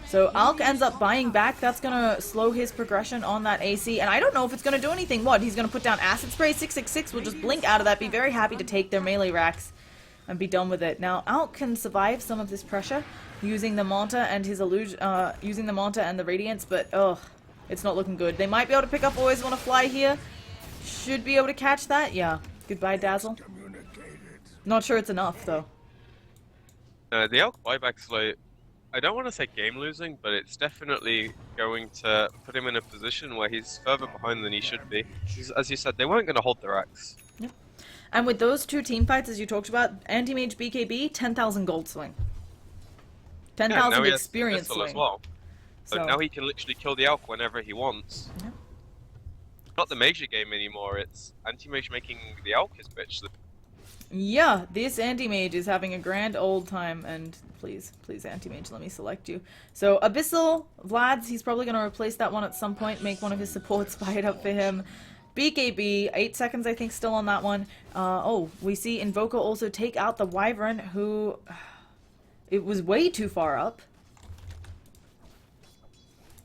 So Alk ends up buying back. That's going to slow his progression on that AC. And I don't know if it's going to do anything. What? He's going to put down Acid Spray. 666 will just blink out of that. Be very happy to take their melee racks and be done with it. Now, Alk can survive some of this pressure using the Manta and his illusion, using the Manta and the Radiance. But, ugh, it's not looking good. They might be able to pick up Always Wanna Fly here. Should be able to catch that. Yeah. Goodbye, Dazzle. Not sure it's enough, though. The Alk buyback's like, I don't want to say game losing, but it's definitely going to put him in a position where he's further behind than he should be. As you said, they weren't going to hold their axe. Yep. And with those two team fights, as you talked about, Anti-Mage BKB, 10,000 gold swing. Yeah, 10,000 now he has experience pistol as swing. well. So So now he can literally kill the Alk whenever he wants. Yeah. Not the major game anymore, it's anti-mage making the Alk his bitch. yeah, this anti-mage is having a grand old time, and please, please anti-mage, let me select you. So Abyssal, Vlad's, he's probably going to replace that one at some point, make one of his supports buy it up for him. BKB, 8 seconds I think still on that one. Oh, we see Invoker also take out the Wyvern, who... It was way too far up.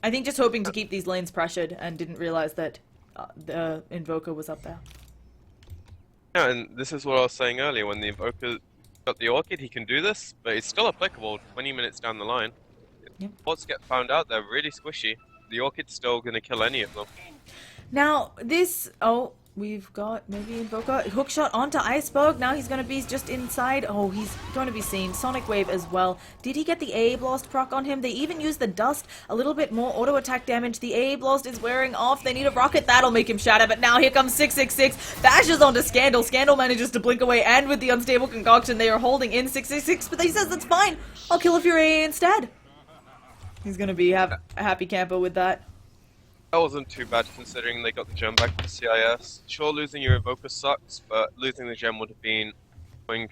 I think just hoping to keep these lanes pressured and didn't realize that the Invoker was up there. Yeah, and this is what I was saying earlier, when the Invoker got the Orchid, he can do this, but it's still applicable 20 minutes down the line. Yep. Sports get found out, they're really squishy. The Orchid's still going to kill any of them. Now, this... Oh, we've got maybe Invoker. Hookshot onto Iceberg. Now he's going to be just inside. Oh, he's going to be seen. Sonic Wave as well. Did he get the AA Blast proc on him? They even used the Dust. A little bit more auto attack damage. The AA Blast is wearing off. They need a Rocket. That'll make him shatter. But now here comes 666. Bashes onto Scandal. Scandal manages to blink away. And with the Unstable Concoction, they are holding in 666. But he says, that's fine. I'll kill if you're AA instead. He's going to be a happy camper with that. That wasn't too bad considering they got the gem back from CIS. Sure, losing your Invoker sucks, but losing the gem would have been going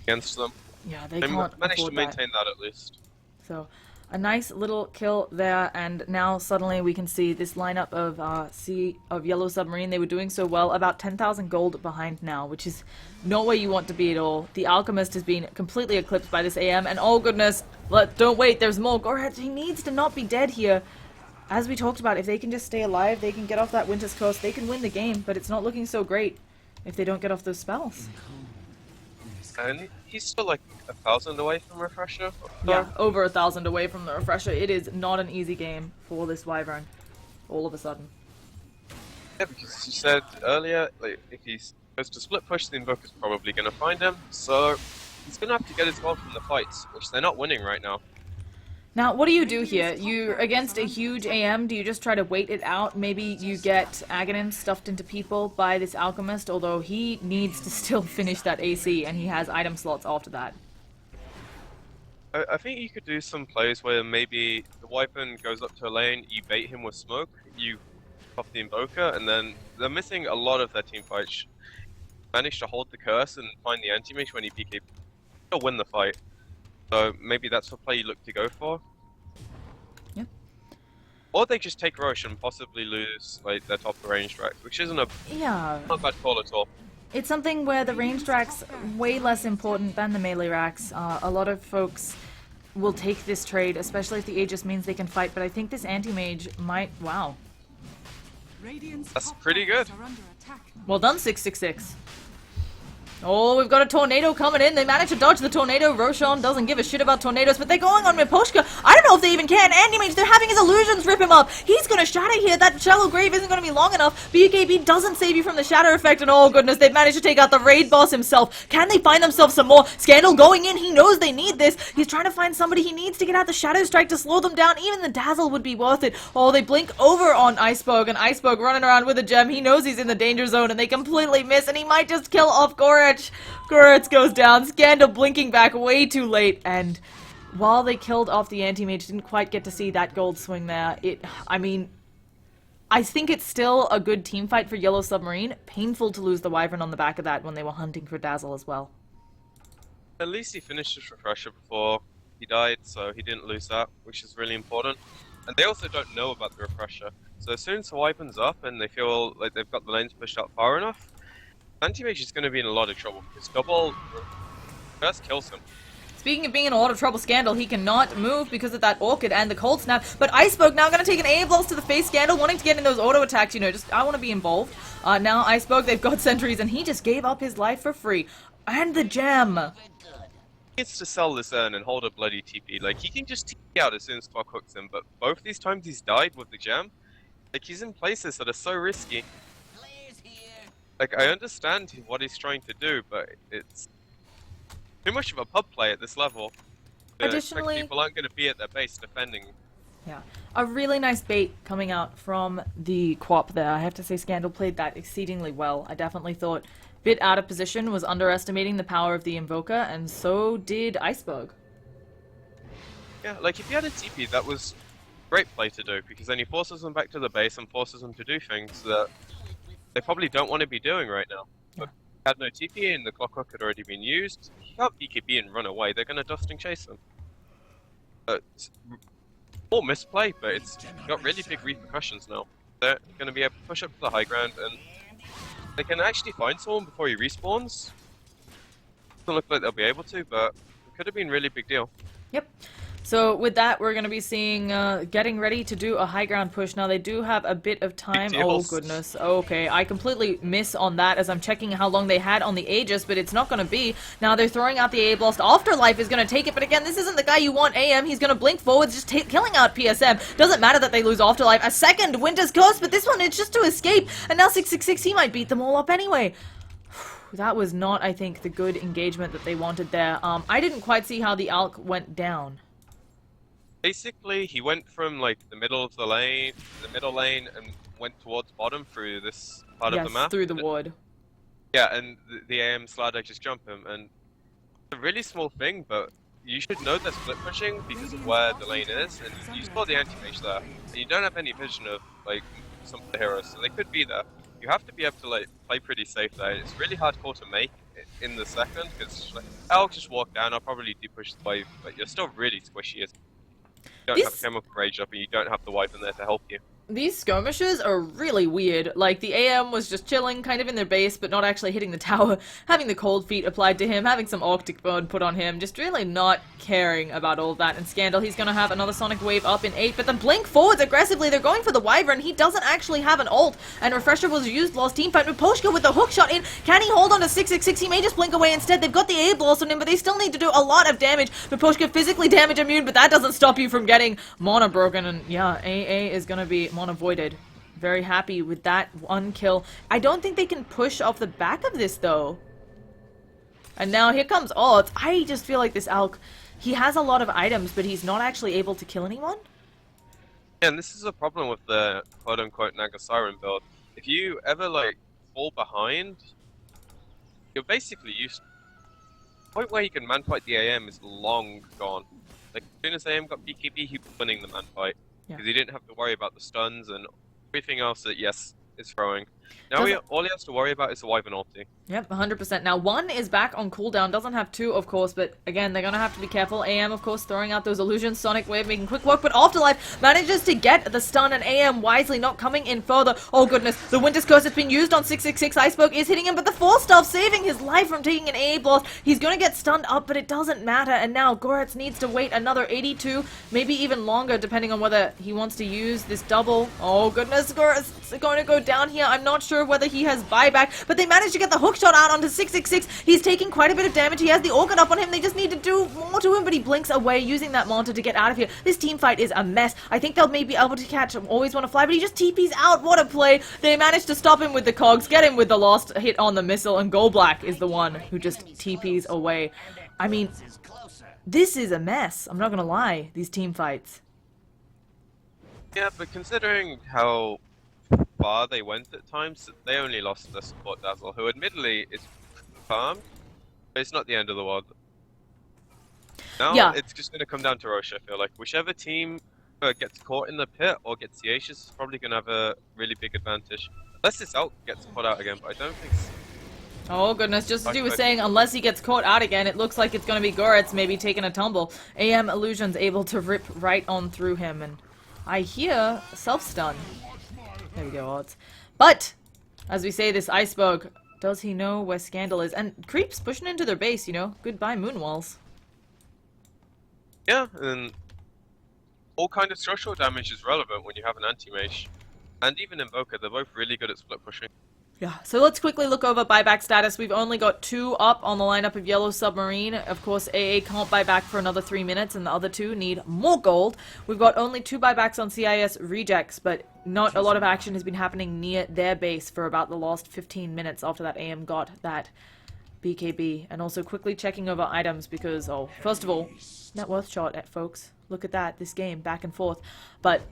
against them. Yeah, they They can't managed to afford maintain that at least. So, a nice little kill there, and now suddenly we can see this lineup of Yellow Submarine. They were doing so well, about 10,000 gold behind now, which is not where you want to be at all. The Alchemist has been completely eclipsed by this AM, and oh goodness, don't wait, there's more. Gorhat, he needs to not be dead here. As we talked about, if they can just stay alive, they can get off that Winter's Coast, they can win the game, but it's not looking so great if they don't get off those spells. And he's still like 1,000 away from Refresher. Yeah, over 1,000 away from the Refresher. It is not an easy game for this Wyvern, all of a sudden. Yeah, because you said earlier, like, if he's supposed to split push, the Invoker's probably going to find him, so he's going to have to get his gold from the fights, which they're not winning right now. Now, what do you do here? You're against a huge AM. Do you just try to wait it out? Maybe you get Aghanim stuffed into people by this Alchemist, although he needs to still finish that AC, and he has item slots after that. I think you could do some plays where maybe the Wyvern goes up to a lane, you bait him with smoke, you off the Invoker, and then they're missing a lot of their team fights. Manage to hold the curse and find the anti-mage when he PK. He'll win the fight. So maybe that's the play you look to go for. Yeah. Or they just take Roche and possibly lose like their top ranged racks, which isn't a not a bad call at all. It's something where the ranged racks way less important than the melee racks. A lot of folks will take this trade, especially if the Aegis means they can fight, but I think this anti-mage might... Wow. Radiant's That's top pretty towers good. are under attack. Well done, 666. Oh, we've got a tornado coming in. They managed to dodge the tornado. Roshan doesn't give a shit about tornadoes, but they're going on Miposhka. I don't know if they even can. Anti-mage, they're having his illusions rip him up. He's going to shatter here. That shallow grave isn't going to be long enough. BKB doesn't save you from the shatter effect, and oh goodness, they've managed to take out the raid boss himself. Can they find themselves some more? Scandal going in. He knows they need this. He's trying to find somebody. He needs to get out the Shadow Strike to slow them down. Even the Dazzle would be worth it. Oh, they blink over on Iceberg, and Iceberg running around with a gem. He knows he's in the danger zone, and they completely miss, and he might just kill off Gorich. Gorich goes down. Scandal blinking back way too late, and while they killed off the anti-mage, didn't quite get to see that gold swing there. I mean, I think it's still a good team fight for Yellow Submarine. Painful to lose the Wyvern on the back of that when they were hunting for Dazzle as well. At least he finished his Refresher before he died, so he didn't lose that, which is really important. And they also don't know about the Refresher. So as soon as the Wyvern's up and they feel like they've got the lanes pushed out far enough, Anti-Mage is going to be in a lot of trouble because double first kills him. Speaking of being in a lot of trouble, Scandal, he cannot move because of that Orchid and the Cold Snap, but Iceberg now going to take an A blast to the face. Scandal wanting to get in those auto attacks, you know, just, I want to be involved. Now Iceberg, they've got sentries, and he just gave up his life for free. And the gem! He needs to sell this urn and hold a bloody TP. Like, he can just TP out as soon as Clock hooks him, but both these times he's died with the gem. Like, he's in places that are so risky. Like, I understand what he's trying to do, but it's too much of a pub play at this level. Additionally, people aren't going to be at their base defending. Yeah, a really nice bait coming out from the Quap there. I have to say Scandal played that exceedingly well. I definitely thought bit out of position, was underestimating the power of the Invoker, and so did Iceberg. Yeah, like if you had a TP, that was great play to do because then he forces them back to the base and forces them to do things that they probably don't want to be doing right now. But had no TP and the clockwork had already been used, you can't PKB and run away, they're gonna dust and chase them. It's more misplay, but it's got really big repercussions now. They're gonna be able to push up to the high ground and they can actually find someone before he respawns. Doesn't look like they'll be able to, but it could have been a really big deal. Yep. So with that, we're going to be seeing getting ready to do a high ground push. Now they do have a bit of time. Oh goodness. Okay, I completely miss on that as I'm checking how long they had on the Aegis, but it's not going to be. Now they're throwing out the A-Blast. Afterlife is going to take it, but again, this isn't the guy you want. AM, he's going to blink forwards, just killing out PSM. Doesn't matter that they lose Afterlife. A second Winter's Curse, but this one it's just to escape. And now 666, he might beat them all up anyway. That was not, I think, the good engagement that they wanted there. I didn't quite see how the Alk went down. Basically, he went from like the middle of the middle lane, and went towards bottom through this part of the map. Through the wood. Yeah, and the AM Slider just jumped him, and it's a really small thing, but you should know they're split pushing because of where the lane is, and you saw the anti-mage there, and you don't have any vision of like some of the heroes, so they could be there. You have to be able to like play pretty safe there. It's really hardcore to make in the second because like, I'll just walk down. I'll probably push the wave, but you're still really squishy. You don't have Chemical Rage up, and you don't have the wipe in there to help you. These skirmishes are really weird. Like, the AM was just chilling, kind of in their base, but not actually hitting the tower, having the cold feet applied to him, having some Arctic Burn put on him, just really not caring about all of that. And Scandal, he's gonna have another Sonic Wave up in 8, but the blink forwards aggressively, they're going for the Wyvern, he doesn't actually have an ult, and Refresher was used last team fight, Miposhka with the hook shot in, can he hold on to 666? He may just blink away instead, they've got the A-Blast on him, but they still need to do a lot of damage. Miposhka physically damage immune, but that doesn't stop you from getting Mana broken, and yeah, AA is gonna be Mana voided. Very happy with that one kill. I don't think they can push off the back of this though. And now here comes Odds. I just feel like this Alk, he has a lot of items, but he's not actually able to kill anyone. Yeah, and this is a problem with the quote-unquote Naga Siren build. If you ever like fall behind, you're basically used. The point where you can man fight the AM is long gone. Like as soon as AM got BKB, he was winning the man fight because he didn't have to worry about the stuns and everything else that YeS is throwing. Now all he has to worry about is the Wyvern ulti. Yep, 100%. Now, 1 is back on cooldown. Doesn't have 2, of course, but again, they're gonna have to be careful. AM, of course, throwing out those illusions. Sonic Wave making quick work, but Afterlife manages to get the stun, and AM wisely not coming in further. Oh, goodness. The Winter's Curse has been used on 666. Iceberg is hitting him, but the Force Staff saving his life from taking an AA blast. He's gonna get stunned up, but it doesn't matter. And now Goretz needs to wait another 82, maybe even longer, depending on whether he wants to use this double. Oh, goodness. Goretz is going to go down here. I'm not sure whether he has buyback, but they managed to get the hook shot out onto 666. He's taking quite a bit of damage. He has the organ up on him. They just need to do more to him, but he blinks away using that Manta to get out of here. This team fight is a mess. I think they'll maybe be able to catch him. Always want to fly, but he just TPs out. What a play. They managed to stop him with the cogs, get him with the last hit on the missile, and Goldblack is the one who just TPs away. I mean, this is a mess. I'm not gonna lie, these team fights. Yeah, but considering how far they went at times, they only lost their support Dazzle, who admittedly is farmed, but it's not the end of the world. Now it's just going to come down to Roche, I feel like. Whichever team gets caught in the pit or gets the Aegis is probably going to have a really big advantage. Unless this Elk gets put out again, but I don't think so. Oh goodness, just as you were saying, unless he gets caught out again, it looks like it's going to be Goretz maybe taking a tumble. AM Illusion's able to rip right on through him, and I hear self-stun. There we go, Odds. But, as we say, this Iceberg, does he know where Scandal is? And Creep's pushing into their base, you know? Goodbye, Moonwalls. Yeah, and all kind of structural damage is relevant when you have an anti-mage. And even Invoker, they're both really good at split pushing. Yeah, so let's quickly look over buyback status. We've only got 2 up on the lineup of Yellow Submarine. Of course, AA can't buy back for another 3 minutes, and the other 2 need more gold. We've got only 2 buybacks on CIS rejects, but not a lot of action has been happening near their base for about the last 15 minutes after that AM got that BKB. And also quickly checking over items because, oh, first of all, net worth shot, folks. Look at that, this game, back and forth. But,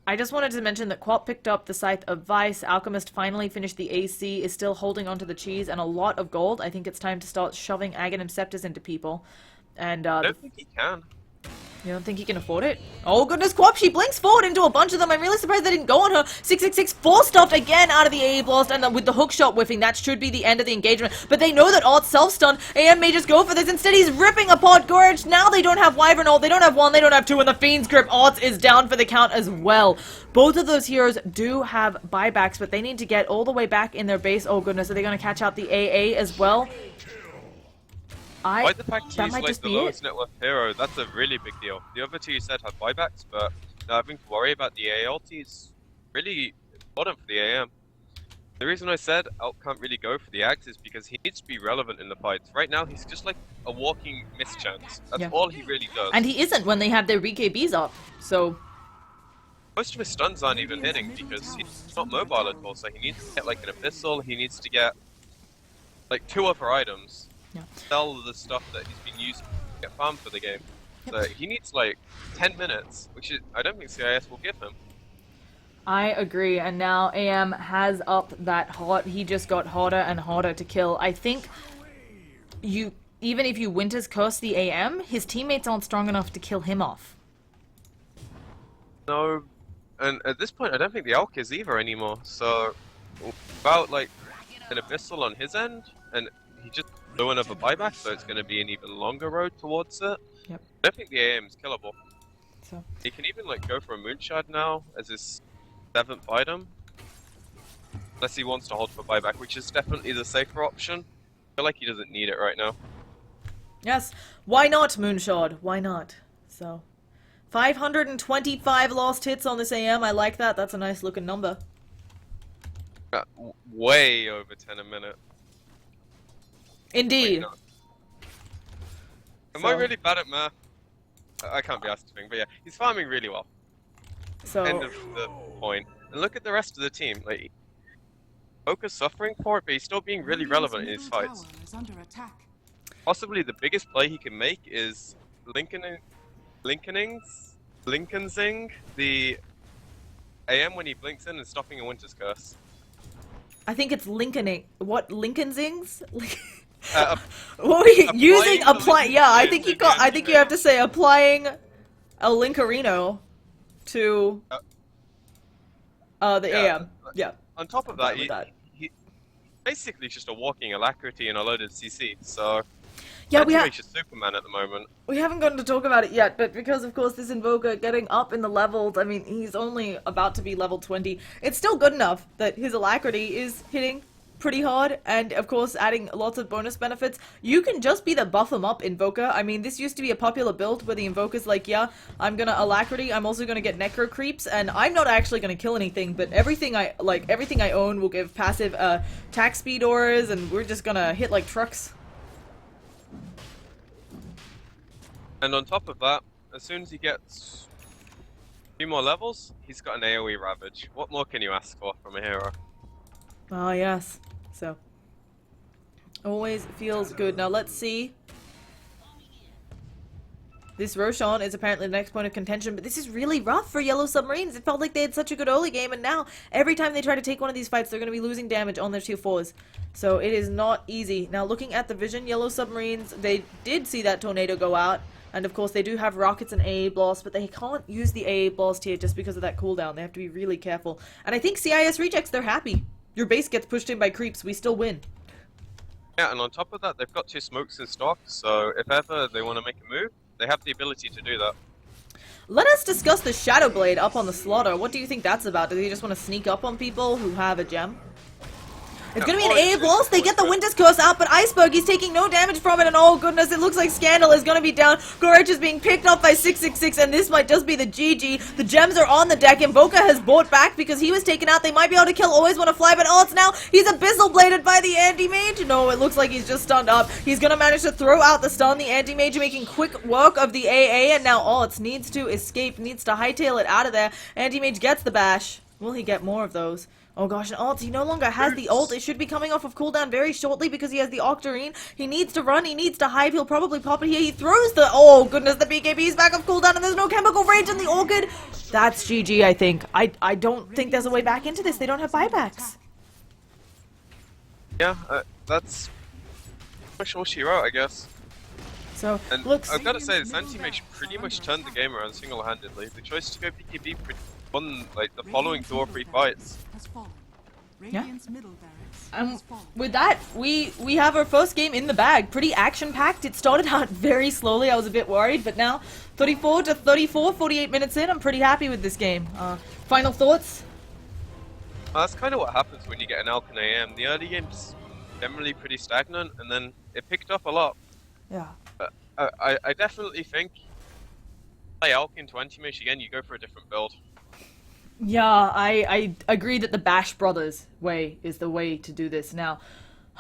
I just wanted to mention that Quap picked up the Scythe of Vice, Alchemist finally finished the AC, is still holding onto the cheese, and a lot of gold. I think it's time to start shoving Aghanim Scepters into people. And, I don't think he can. You don't think he can afford it? Oh goodness, Quap, she blinks forward into a bunch of them. I'm really surprised they didn't go on her. 666 force-stuffed again out of the AA blast, and then with the hook shot whiffing, that should be the end of the engagement. But they know that Art's self-stun. AM may just go for this. Instead, he's ripping apart Gorge. Now they don't have Wyvern ult, they don't have one, they don't have two, and the Fiend's Grip. Art is down for the count as well. Both of those heroes do have buybacks, but they need to get all the way back in their base. Oh goodness, are they going to catch out the AA as well? Why the fact that he's might like just the be lowest net worth hero, that's a really big deal. The other two you said have buybacks, but not having to worry about the AA ulti is really important for the AM. The reason I said Alt can't really go for the axe is because he needs to be relevant in the fights. Right now, he's just like a walking mischance. That's all he really does. And he isn't when they have their BKBs up, so... Most of his stuns aren't even hitting because he's not mobile at all, so he needs to get like an abyssal, he needs to get like 2 other items. Yeah. Sell the stuff that he's been used to get farmed for the game. So he needs like 10 minutes, which is, I don't think CIS will give him. I agree, and now AM has up that hot. He just got harder and harder to kill. I think even if you Winter's Curse the AM, his teammates aren't strong enough to kill him off. No, and at this point I don't think the Alk is either anymore, so about like an abyssal on his end, and he just blew another buyback, so it's going to be an even longer road towards it. Yep. I don't think the AM is killable. So He can even like go for a Moonshard now as his 7th item. Unless he wants to hold for buyback, which is definitely the safer option. I feel like he doesn't need it right now. yes, why not Moonshard? Why not? So 525 lost hits on this AM. I like that. That's a nice looking number. Got way over 10 a minute. Indeed. Wait, no. Am I really bad at math? I can't be asked to think, but yeah, he's farming really well. So End of the point. And look at the rest of the team. Like, Oka's suffering for it, but he's still being really relevant in his fights. Tower is under attack. Possibly the biggest play he can make is Lincolnzing the AM when he blinks in and stopping a Winter's Curse. I think it's Lincolning. What Lincolnzings? Uh, What were you applying using? the Apply? Yeah, I Lincoln think you to got. the I think you have to say applying a Linkarino to the yeah, AM. Yeah. On top of I'm that, fine with that. he basically just a walking alacrity and a loaded CC. So Yeah, we he's Superman at the moment. haven't gotten to talk about it yet, but because of course this Invoker getting up in the levels, I mean he's only about to be level 20. It's still good enough that his alacrity is hitting pretty hard, and of course adding lots of bonus benefits. You can just be the buff him up Invoker. I mean, this used to be a popular build where the Invoker's like, yeah, I'm gonna alacrity, I'm also gonna get necro creeps, and I'm not actually gonna kill anything, but everything I own will give passive attack speed auras, and we're just gonna hit like trucks. And on top of that, as soon as he gets a few more levels, he's got an AoE Ravage. What more can you ask for from a hero? Ah, yes. So, always feels good. Now let's see. This Roshan is apparently the next point of contention, but this is really rough for Yellow Submarines. It felt like they had such a good early game, and now every time they try to take one of these fights, they're going to be losing damage on their 2-4s. So it is not easy. Now looking at the vision, Yellow Submarines, they did see that tornado go out. And of course they do have rockets and AA blast, but they can't use the AA blast here just because of that cooldown. They have to be really careful. And I think CIS rejects, they're happy. Your base gets pushed in by creeps, we still win. Yeah, and on top of that, they've got 2 smokes in stock, so if ever they want to make a move, they have the ability to do that. Let us discuss the Shadow Blade up on the Slaughter. What do you think that's about? Do they just want to sneak up on people who have a gem? It's gonna be an AA blast. They get the Winter's Curse out, but Iceberg, he's taking no damage from it, and oh goodness, it looks like Scandal is gonna be down. Gorich is being picked up by 666, and this might just be the GG. The gems are on the deck. Invoker has bought back because he was taken out. They might be able to kill Always Wanna Fly, but oh, it's now, he's Abyssal Bladed by the Anti-Mage. No, it looks like he's just stunned up. He's gonna manage to throw out the stun. The Anti-Mage making quick work of the AA, and now Alt needs to escape, needs to hightail it out of there. Anti-Mage gets the bash. Will he get more of those? Oh gosh, and Alt, he no longer has the ult. It should be coming off of cooldown very shortly because he has the Octarine. He needs to run, he needs to hive, he'll probably pop it here. He throws the, oh goodness, the BKB is back off cooldown and there's no chemical rage in the Orchid. That's GG, I think. I don't think there's a way back into this. They don't have buybacks. Yeah, that's much all she wrote, I guess. So And looks. I've got to say, this anti-mage pretty much turned the game around single-handedly. The choice to go PqB won like the following 2 or 3 fights. Has fallen. Yeah. Radiant's middle barracks And has fallen. with that, we have our first game in the bag. Pretty action-packed. It started out very slowly. I was a bit worried, but now 34 to 34, 48 minutes in, I'm pretty happy with this game. Final thoughts? That's kind of what happens when you get an Alcon AM. The early game's generally pretty stagnant, and then it picked up a lot. Yeah. I definitely think play Alcon to anti-mage again, you go for a different build. Yeah, I agree that the Bash Brothers way is the way to do this. Now,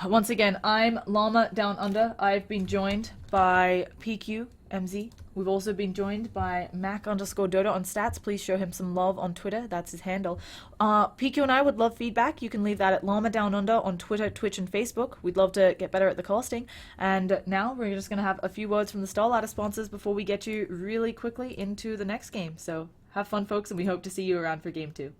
once again, I'm Llama Down Under. I've been joined by PqMz. We've also been joined by Mac_Dota on stats. Please show him some love on Twitter. That's his handle. PQ and I would love feedback. You can leave that at Llama Down Under on Twitter, Twitch, and Facebook. We'd love to get better at the casting. And now we're just going to have a few words from the Starlighter sponsors before we get you really quickly into the next game. So have fun, folks, and we hope to see you around for game 2.